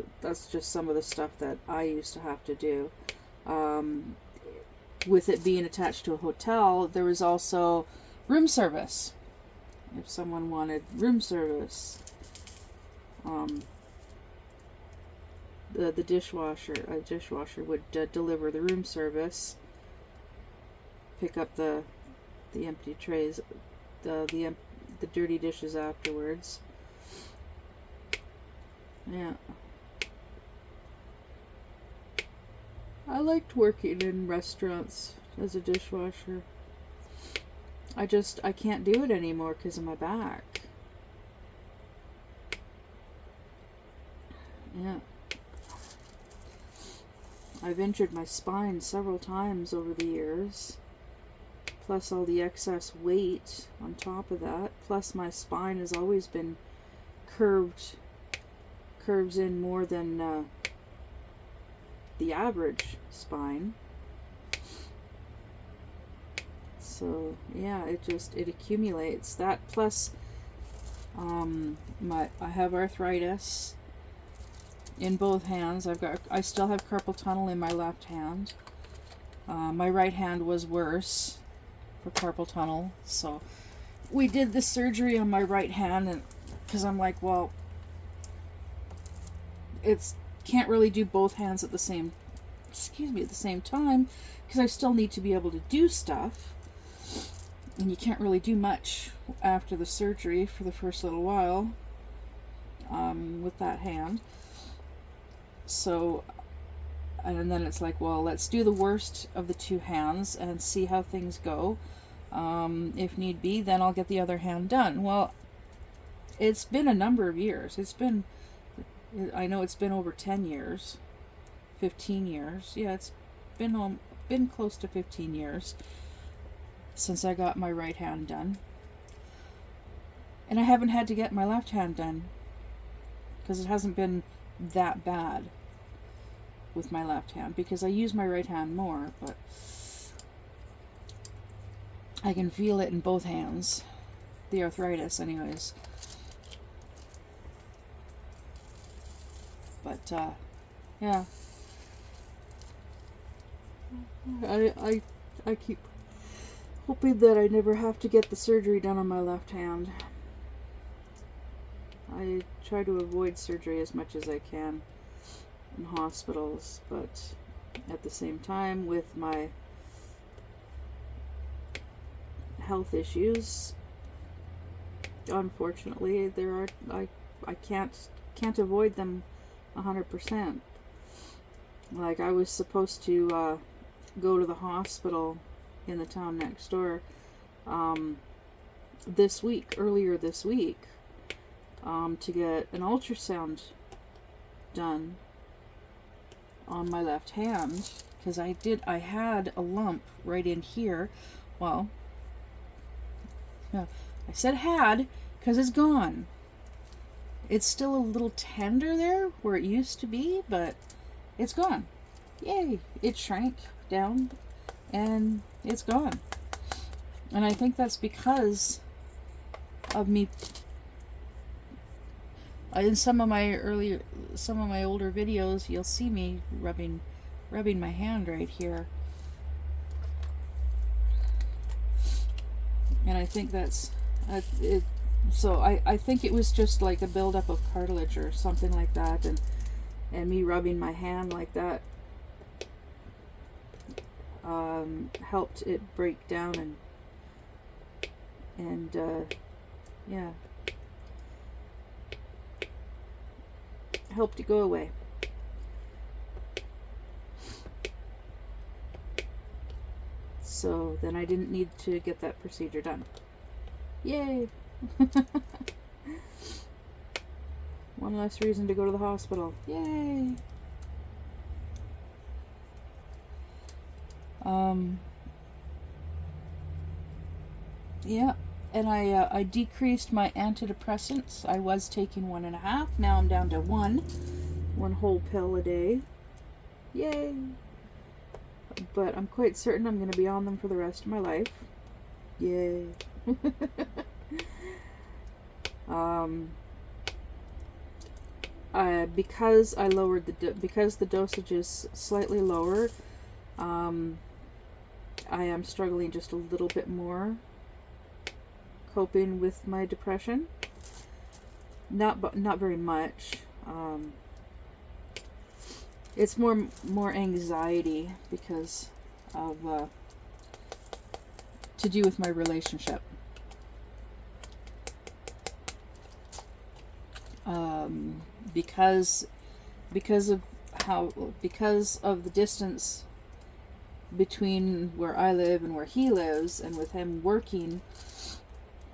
just some of the stuff that I used to have to do. With it being attached to a hotel, there was also room service. If someone wanted room service, the dishwasher would deliver the room service, pick up the empty trays, the dirty dishes afterwards. Yeah. I liked working in restaurants as a dishwasher. I can't do it anymore because of my back. Yeah. I've injured my spine several times over the years, plus all the excess weight on top of that, plus my spine has always been curves in more than the average spine. So yeah, it accumulates. That plus I have arthritis in both hands. I still have carpal tunnel in my left hand. My right hand was worse for carpal tunnel, so we did the surgery on my right hand, and because I'm like, well, it's can't really do both hands at the same time, because I still need to be able to do stuff, and you can't really do much after the surgery for the first little while with that hand. So, and then it's like, well, let's do the worst of the 2 hands and see how things go. If need be, then I'll get the other hand done. Well, it's been a number of years. I know it's been over 10 years, 15 years. Yeah, it's been close to 15 years since I got my right hand done. And I haven't had to get my left hand done because it hasn't been that bad with my left hand, because I use my right hand more, but I can feel it in both hands, the arthritis anyways. But yeah, I keep hoping that I never have to get the surgery done on my left hand. I try to avoid surgery as much as I can in hospitals, but at the same time, with my health issues, unfortunately, I can't avoid them 100%. Like, I was supposed to go to the hospital in the town next door earlier this week, to get an ultrasound done on my left hand, because I had a lump right in here. Well, I said had because it's gone. It's still a little tender there where it used to be, but it's gone. Yay! It shrank down and it's gone. And I think that's because of me. In some of my older videos, you'll see me rubbing my hand right here. And I think that's it. So I think it was just like a buildup of cartilage or something like that, and me rubbing my hand like that helped it break down and yeah, helped it go away. So then I didn't need to get that procedure done. Yay! One less reason to go to the hospital. Yay! Yeah, and I decreased my antidepressants. I was taking 1.5. Now I'm down to one whole pill a day. Yay! But I'm quite certain I'm going to be on them for the rest of my life. Yay! Because I lowered because the dosage is slightly lower, I am struggling just a little bit more coping with my depression. Not very much. It's more anxiety because of to do with my relationship. Because of the distance between where I live and where he lives, and with him working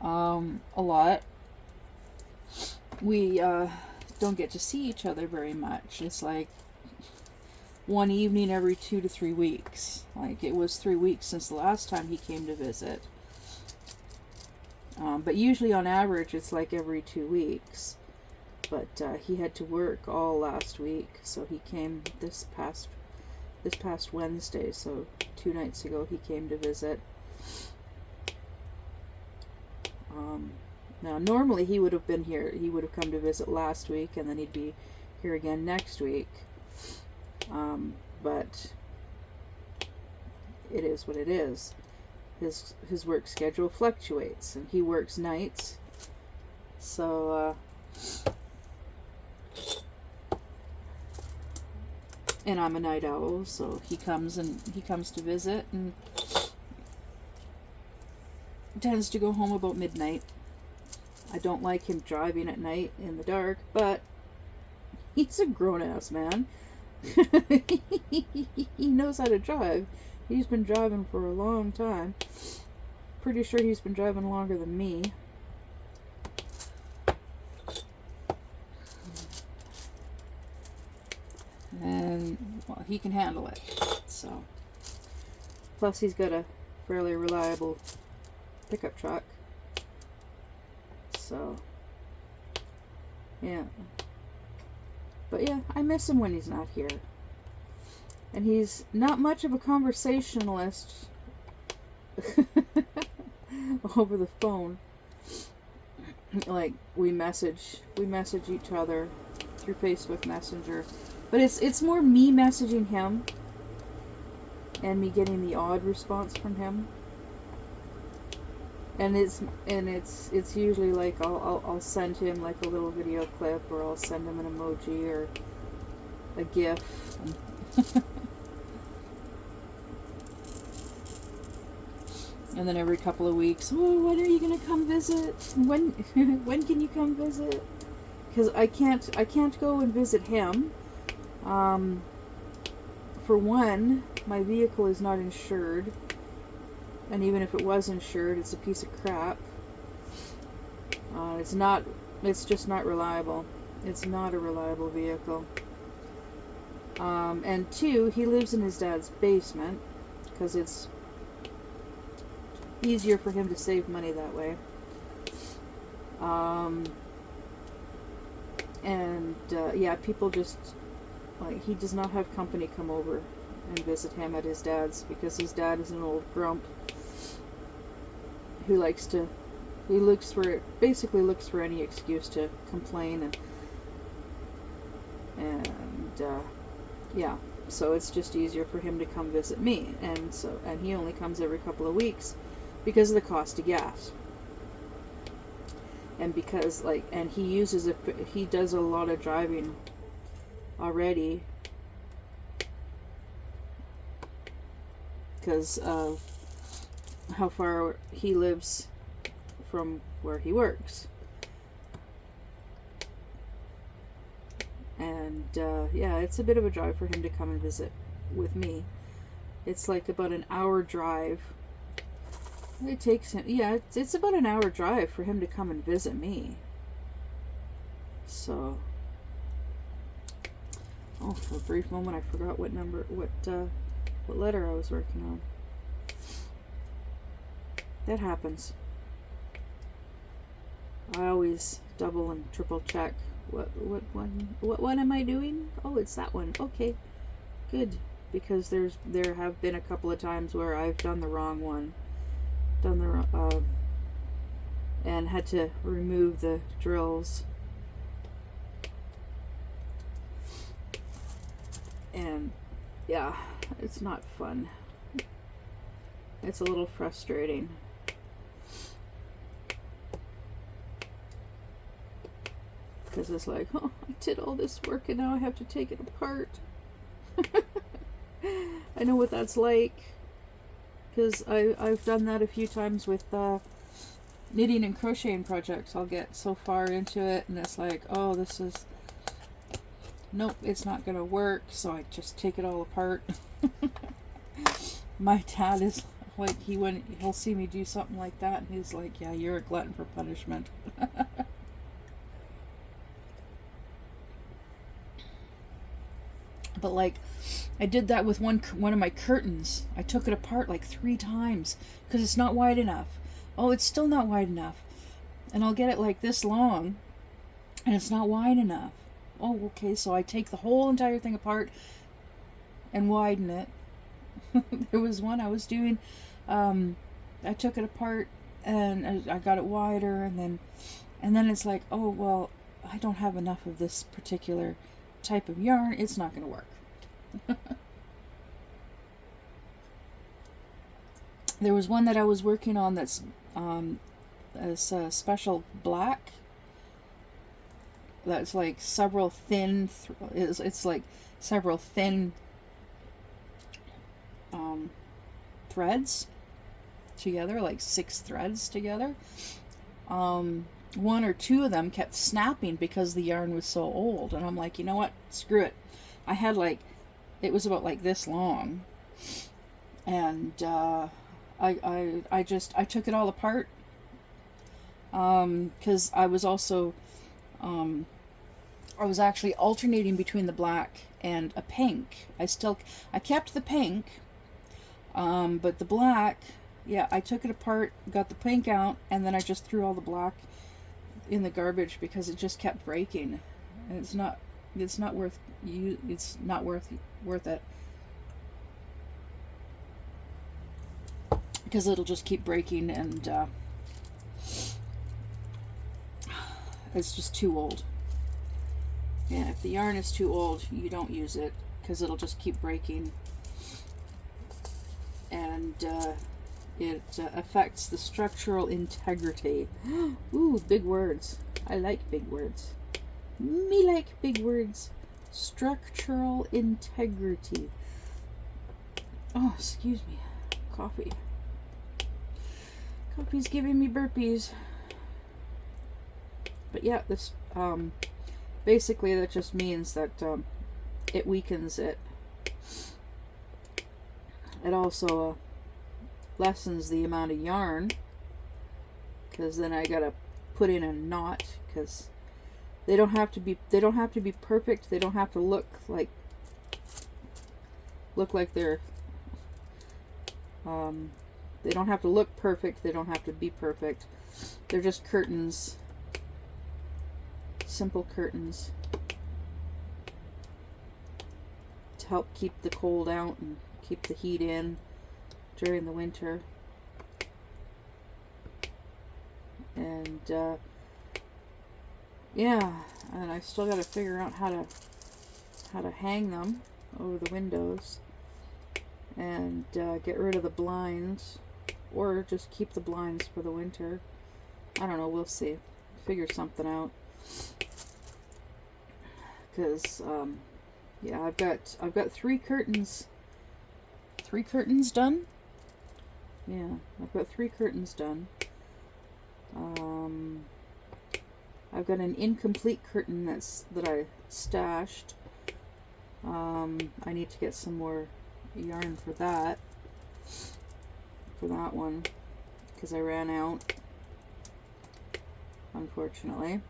a lot, we don't get to see each other very much. It's like one evening every 2 to 3 weeks. Like, it was 3 weeks since the last time he came to visit. But usually on average it's like every 2 weeks. But he had to work all last week, so he came this past Wednesday, so 2 nights ago he came to visit. Now normally he would have been here, he would have come to visit last week, and then he'd be here again next week. But it is what it is. His work schedule fluctuates, and he works nights, so and I'm a night owl, so he comes to visit and tends to go home about midnight. I don't like him driving at night in the dark, but he's a grown-ass man. He knows how to drive. He's been driving for a long time. Pretty sure he's been driving longer than me. And, well, he can handle it. So, plus he's got a fairly reliable pickup truck. So, yeah. But yeah, I miss him when he's not here. And he's not much of a conversationalist over the phone. Like, we message each other through Facebook Messenger. But it's more me messaging him and me getting the odd response from him. And it's usually like I'll send him like a little video clip, or I'll send him an emoji or a GIF. And then every couple of weeks, oh, when are you gonna come visit? When can you come visit? Because I can't go and visit him. For one, my vehicle is not insured. And even if it was insured, it's a piece of crap. It's just not reliable. It's not a reliable vehicle. And two, he lives in his dad's basement because it's easier for him to save money that way. Yeah, people just, like, he does not have company come over and visit him at his dad's because his dad is an old grump who basically looks for any excuse to complain yeah, so it's just easier for him to come visit me, and he only comes every couple of weeks because of the cost of gas, and because he does a lot of driving already because of how far he lives from where he works. And yeah, it's a bit of a drive for him to come and visit with me. It's like about an hour drive. It takes him, yeah, it's about an hour drive for him to come and visit me. So, oh, for a brief moment I forgot what letter I was working on. That happens. I always double and triple check. What one am I doing? Oh, it's that one. Okay, good, because there have been a couple of times where I've done the wrong one, and had to remove the drills, and yeah, it's not fun. It's a little frustrating. Because it's like, oh, I did all this work and now I have to take it apart. I know what that's like. Because I've done that a few times with knitting and crocheting projects. I'll get so far into it and it's like, oh, nope, it's not going to work. So I just take it all apart. My dad is like, he'll see me do something like that and he's like, yeah, you're a glutton for punishment. But like, I did that with one of my curtains. I took it apart like 3 times because it's not wide enough. Oh, it's still not wide enough. And I'll get it like this long and it's not wide enough. Oh, okay, so I take the whole entire thing apart and widen it. There was one I was doing, I took it apart and I got it wider, and then it's like, oh, well, I don't have enough of this particular type of yarn, it's not going to work. There was one that I was working on that's a special black that's like several thin it's like several thin threads together, like 6 threads together. 1 or 2 of them kept snapping because the yarn was so old, and I'm like, you know what, screw it. I had it was about like this long, and I took it all apart because I was also I was actually alternating between the black and a pink. I kept the pink, but the black, yeah, I took it apart, got the pink out, and then I just threw all the black in the garbage because it just kept breaking, and it's not worth it, because it'll just keep breaking, and it's just too old. Yeah, if the yarn is too old, you don't use it because it'll just keep breaking, and it affects the structural integrity. Ooh, big words. I like big words. Me like big words. Structural integrity. Oh, excuse me. Coffee. Coffee's giving me burpees. But yeah, this basically that just means that it weakens it. It also lessens the amount of yarn, because then I gotta put in a knot, because they don't have to be perfect. They don't have to look like look like they don't have to look perfect, they don't have to be perfect. They're just curtains, simple curtains to help keep the cold out and keep the heat in during the winter. And yeah, and I still got to figure out how to hang them over the windows and get rid of the blinds, or just keep the blinds for the winter. I don't know, we'll see. Figure something out. Because yeah, I've got 3 curtains. 3 curtains done? Yeah, I've got 3 curtains done. I've got an incomplete curtain that I stashed. I need to get some more yarn for that one, because I ran out, unfortunately.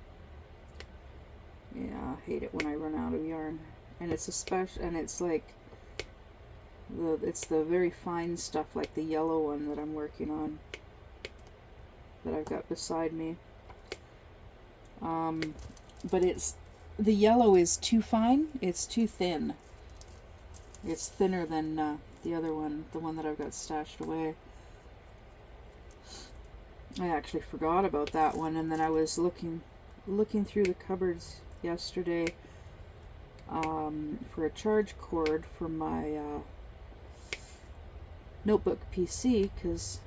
Yeah, I hate it when I run out of yarn. And it's it's like it's the very fine stuff, like the yellow one that I'm working on, that I've got beside me. But the yellow is too fine, it's too thin. It's thinner than the other one, the one that I've got stashed away. I actually forgot about that one, and then I was looking through the cupboards yesterday for a charge cord for my notebook PC, because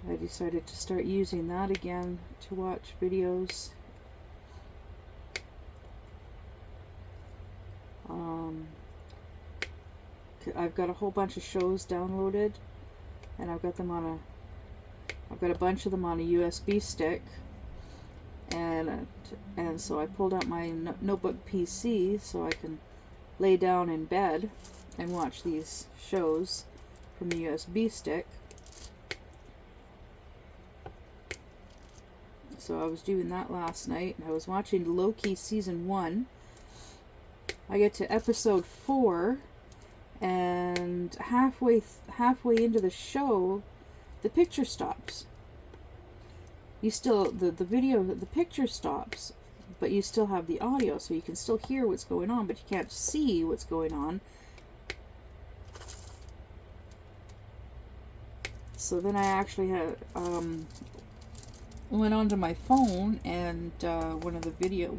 I decided to start using that again to watch videos. I've got a whole bunch of shows downloaded, and I've got a bunch of them on a USB stick, and so I pulled out my notebook PC so I can lay down in bed and watch these shows from the USB stick. So I was doing that last night, and I was watching Loki season 1. I get to episode 4, and halfway into the show, the picture stops. You still, the picture stops, but you still have the audio, so you can still hear what's going on, but you can't see what's going on. So then I actually had went onto my phone, and one of the video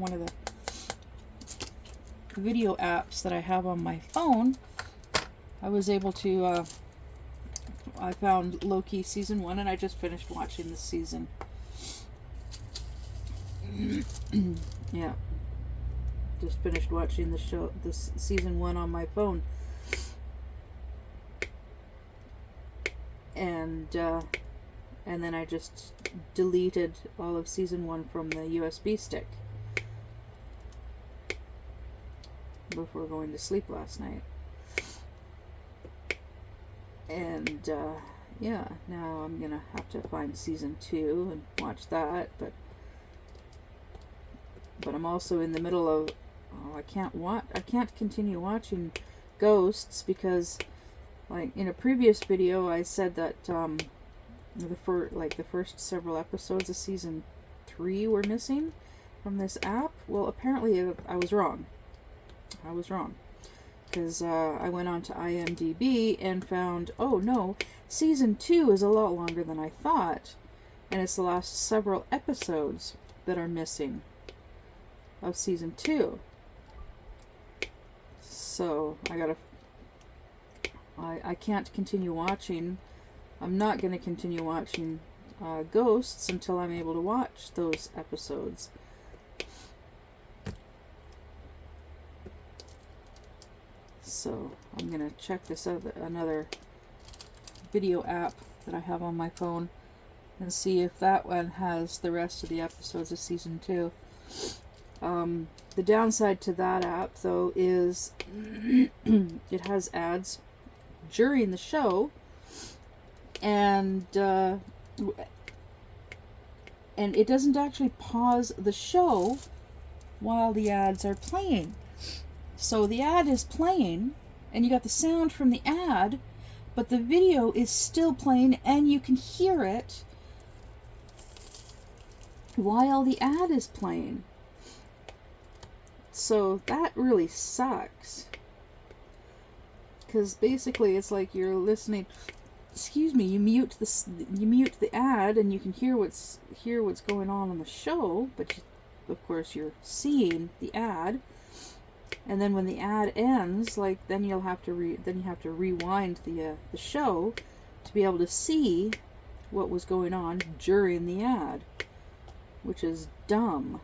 apps that I have on my phone, I was able to I found Loki season 1, and I just finished watching this season. Yeah, just finished watching this season 1 on my phone, and then I just deleted all of season 1 from the USB stick before going to sleep last night. And yeah, now I'm gonna have to find season 2 and watch that, but I'm also in the middle of I can't continue watching Ghosts, because, like, in a previous video I said that the first several episodes of season 3 were missing from this app. Well, apparently I was wrong. Because I went on to IMDb and found, oh no, season 2 is a lot longer than I thought, and it's the last several episodes that are missing of season 2. So I can't continue watching. I'm not going to continue watching Ghosts until I'm able to watch those episodes. So I'm going to check this out, another video app that I have on my phone, and see if that one has the rest of the episodes of season 2. The downside to that app, though, is it has ads during the show, and it doesn't actually pause the show while the ads are playing. So the ad is playing, and you got the sound from the ad, but the video is still playing and you can hear it while the ad is playing. So that really sucks. Because basically it's like you're listening, excuse me, you mute the ad and you can hear what's going on the show, but of course you're seeing the ad. And then when the ad ends, like, then you have to rewind the show to be able to see what was going on during the ad, which is dumb.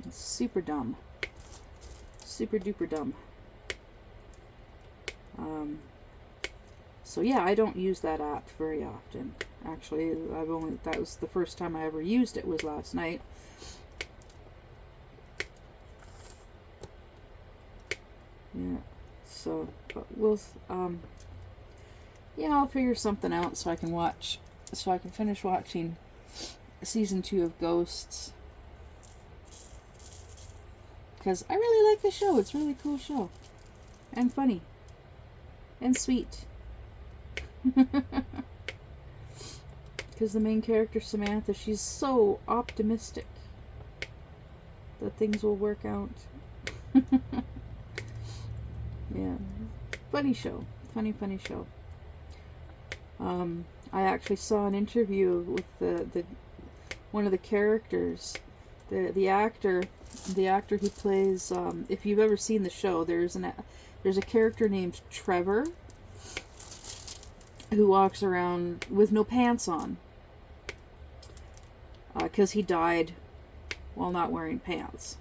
It's super dumb, super duper dumb. So yeah, I don't use that app very often. Actually, that was the first time I ever used it, was last night. Yeah, so, but I'll figure something out so I can finish watching season 2 of Ghosts. Because I really like the show. It's a really cool show. And funny. And sweet. Because the main character, Samantha, she's so optimistic that things will work out. Yeah, funny show, funny show. I actually saw an interview with the one of the characters, the actor who plays. If you've ever seen the show, there's a character named Trevor who walks around with no pants on, because he died while not wearing pants.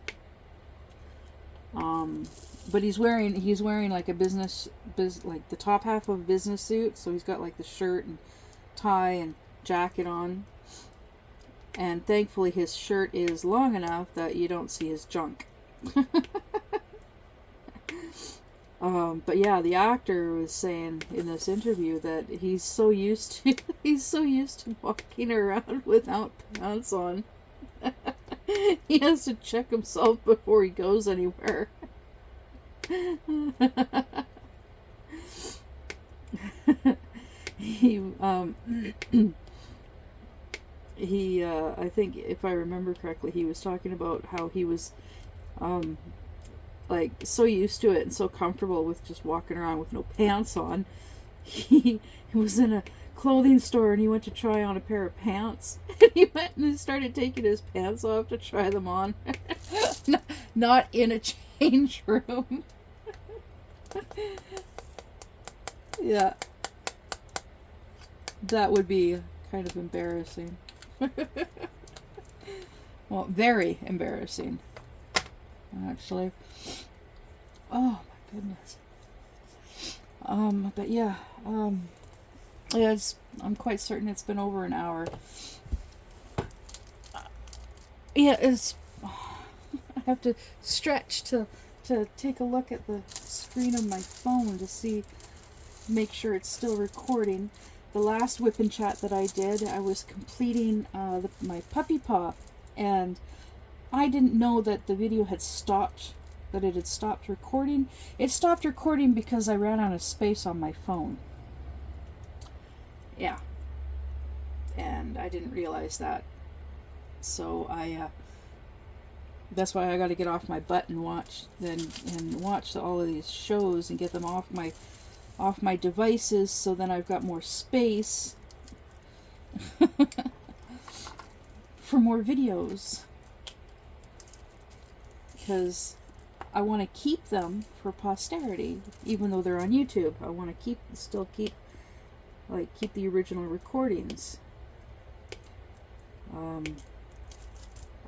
But he's wearing like a like the top half of a business suit, so he's got like the shirt and tie and jacket on. And thankfully his shirt is long enough that you don't see his junk. But yeah, the actor was saying in this interview that he's so used to walking around without pants on. He has to check himself before he goes anywhere. I think if I remember correctly, he was talking about how he was like so used to it and so comfortable with just walking around with no pants on. He was in a clothing store and he went to try on a pair of pants, and he went and started taking his pants off to try them on. Not in a change room. Yeah, that would be kind of embarrassing. Well, very embarrassing, actually. Oh my goodness. But yeah, I'm quite certain it's been over an hour. Yeah, I have to stretch to take a look at the screen of my phone to make sure it's still recording. The last WIP and chat that I did, I was completing my puppy paw, and I didn't know that the video had stopped, that it had stopped recording. It stopped recording because I ran out of space on my phone. Yeah. And I didn't realize that. So that's why I got to get off my butt and watch all of these shows and get them off my devices, so then I've got more space for more videos, because I want to keep them for posterity, even though they're on YouTube. I want to keep the original recordings.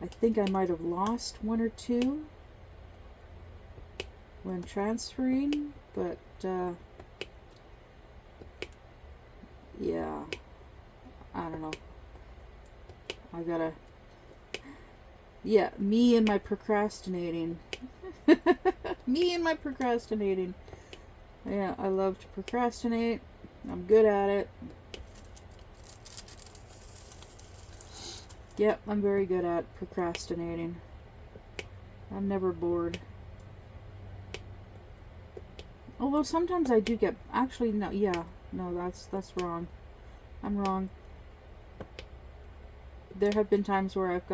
I think I might have lost one or two when transferring, but yeah, I don't know. Me and my procrastinating. Me and my procrastinating. Yeah, I love to procrastinate. I'm good at it. Yep, I'm very good at procrastinating. I'm never bored. Although sometimes I do get, actually, no, yeah, no, that's wrong. I'm wrong. There have been times where I've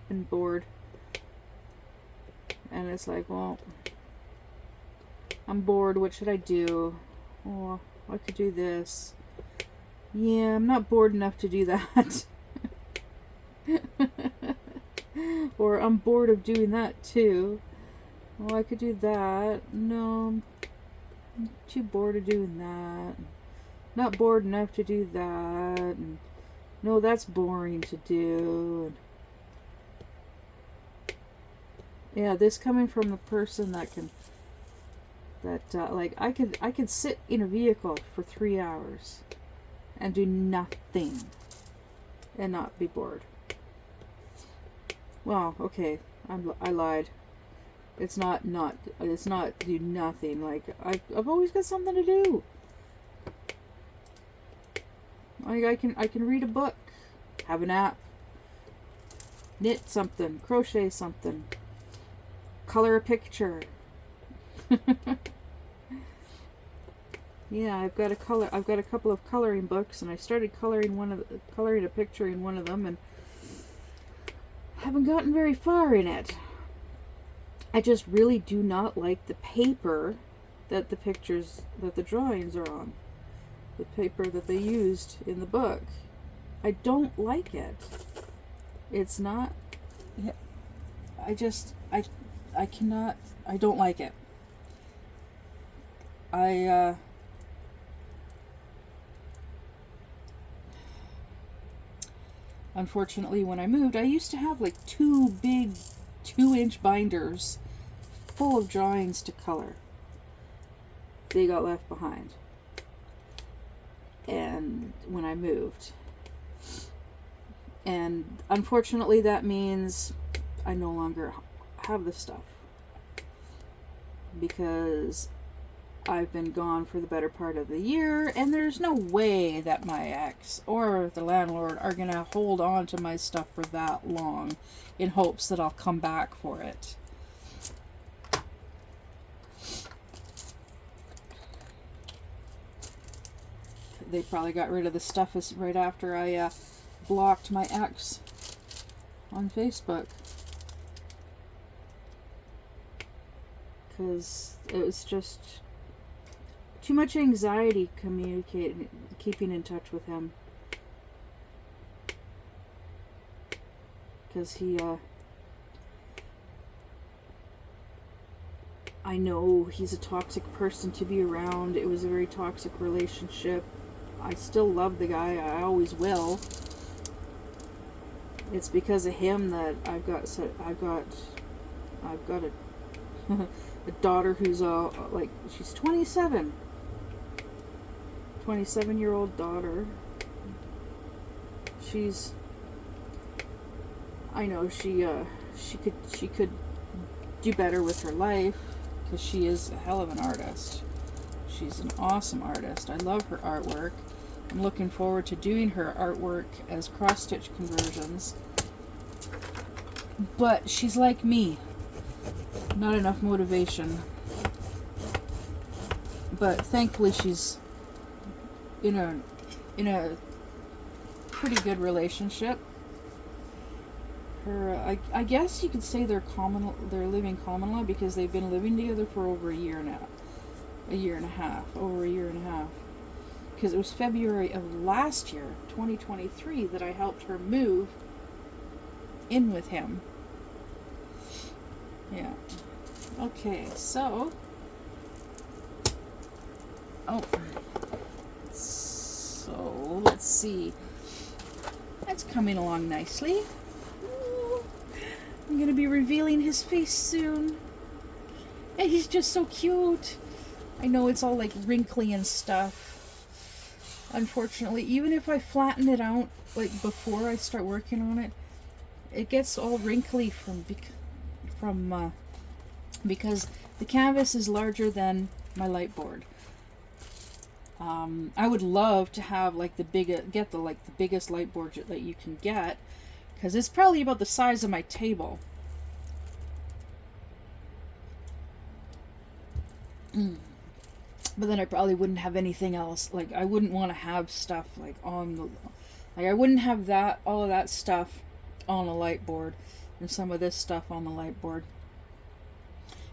been bored. And it's like, well, I'm bored, what should I do? Oh, I could do this. Yeah, I'm not bored enough to do that. Or I'm bored of doing that too. Well, I could do that. No, I'm too bored of doing that. Not bored enough to do that. And no, that's boring to do. And yeah, this coming from the person that can, like, I could sit in a vehicle for 3 hours and do nothing and not be bored. Well, okay, I lied. It's not do nothing. Like, I've always got something to do. Like, I can read a book, have a nap, knit something, crochet something, color a picture. Yeah, I've got a couple of coloring books, and I started coloring a picture in one of them, and haven't gotten very far in it. I just really do not like the paper that the drawings are on. The paper that they used in the book. I don't like it. It's not, I cannot, I don't like it. Unfortunately, when I moved, I used to have like 2 big 2-inch binders full of drawings to color. They got left behind. And when I moved. And unfortunately, that means I no longer have the stuff. Because I've been gone for the better part of the year, and there's no way that my ex or the landlord are going to hold on to my stuff for that long in hopes that I'll come back for it. They probably got rid of the stuff right after I blocked my ex on Facebook. Because it was just too much anxiety keeping in touch with him. Because I know he's a toxic person to be around. It was a very toxic relationship. I still love the guy. I always will. It's because of him that I've got a daughter who's like, she's 27. 27-year-old daughter. I know she could do better with her life, because she is a hell of an artist. She's an awesome artist. I love her artwork. I'm looking forward to doing her artwork as cross-stitch conversions. But she's like me. Not enough motivation. But thankfully she's in a pretty good relationship. I guess you could say they're living common law, because they've been living together for over a year now. Over a year and a half. Because it was February of last year, 2023, that I helped her move in with him. Yeah. Okay, so let's see. That's coming along nicely. Ooh, I'm going to be revealing his face soon. And he's just so cute. I know it's all like wrinkly and stuff. Unfortunately, even if I flatten it out like before I start working on it, it gets all wrinkly because the canvas is larger than my light board. I would love to have like the biggest light board that you can get, because it's probably about the size of my table. But then I probably wouldn't have anything else. Like, I wouldn't want to have stuff like on the, like, I wouldn't have that, all of that stuff on a light board and some of this stuff on the light board.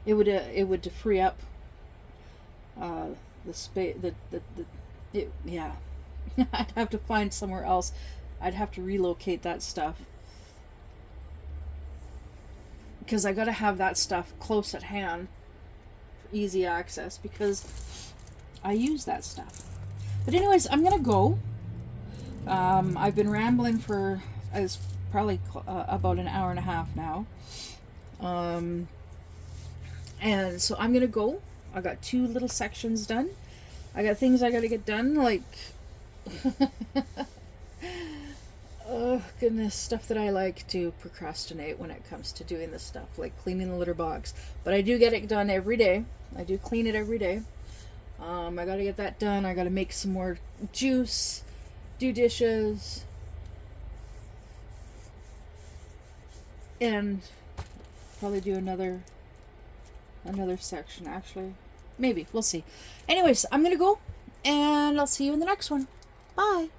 It would free up the space, yeah. I'd have to find somewhere else. I'd have to relocate that stuff. Because I gotta have that stuff close at hand for easy access, because I use that stuff. But anyways, I'm gonna go. I've been rambling for probably about an hour and a half now. And so I'm gonna go. I got 2 little sections done. I got things I gotta get done, like oh goodness, stuff that I like to procrastinate when it comes to doing this stuff, like cleaning the litter box. But I do get it done every day. I do clean it every day. I gotta get that done. I gotta make some more juice, do dishes, and probably do another section, actually. Maybe. We'll see. Anyways, I'm gonna go, and I'll see you in the next one. Bye.